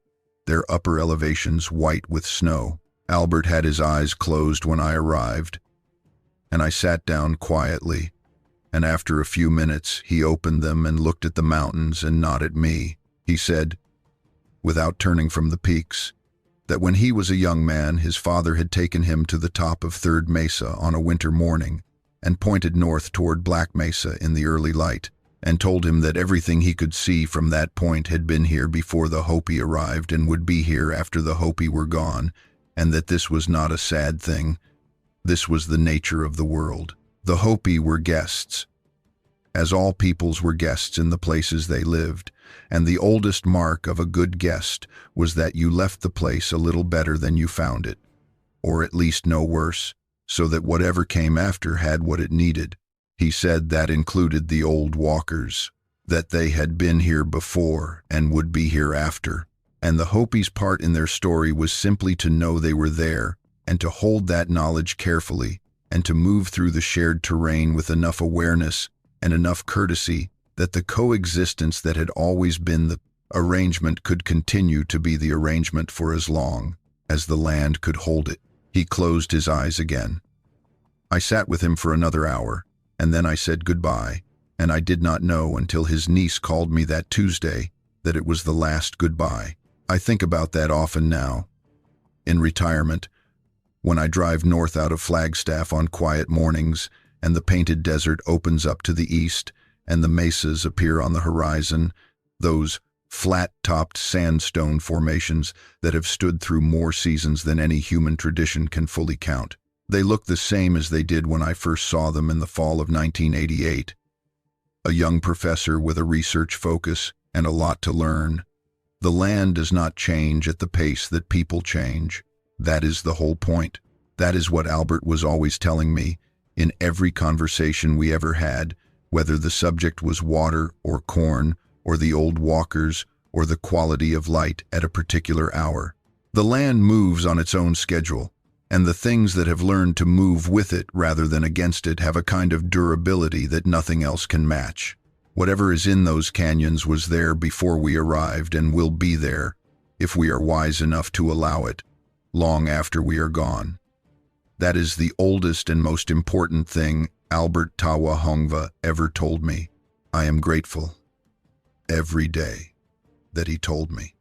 their upper elevations white with snow. Albert had his eyes closed when I arrived, and I sat down quietly, and after a few minutes he opened them and looked at the mountains and not at me. He said, without turning from the peaks, that when he was a young man his father had taken him to the top of Third Mesa on a winter morning and pointed north toward Black Mesa in the early light, and told him that everything he could see from that point had been here before the Hopi arrived and would be here after the Hopi were gone, and that this was not a sad thing. This was the nature of the world. The Hopi were guests, as all peoples were guests in the places they lived, and the oldest mark of a good guest was that you left the place a little better than you found it, or at least no worse, so that whatever came after had what it needed. He said that included the old walkers, that they had been here before and would be here after, and the Hopi's part in their story was simply to know they were there and to hold that knowledge carefully and to move through the shared terrain with enough awareness and enough courtesy that the coexistence that had always been the arrangement could continue to be the arrangement for as long as the land could hold it. He closed his eyes again. I sat with him for another hour, and then I said goodbye, and I did not know until his niece called me that Tuesday that it was the last goodbye. I think about that often now. In retirement, when I drive north out of Flagstaff on quiet mornings, and the painted desert opens up to the east, and the mesas appear on the horizon, those flat-topped sandstone formations that have stood through more seasons than any human tradition can fully count. They look the same as they did when I first saw them in the fall of 1988. A young professor with a research focus and a lot to learn. The land does not change at the pace that people change. That is the whole point. That is what Albert was always telling me in every conversation we ever had, whether the subject was water or corn or the old walkers or the quality of light at a particular hour. The land moves on its own schedule, and the things that have learned to move with it rather than against it have a kind of durability that nothing else can match. Whatever is in those canyons was there before we arrived and will be there, if we are wise enough to allow it, long after we are gone. That is the oldest and most important thing Albert Tawa Hongva ever told me. I am grateful every day that he told me.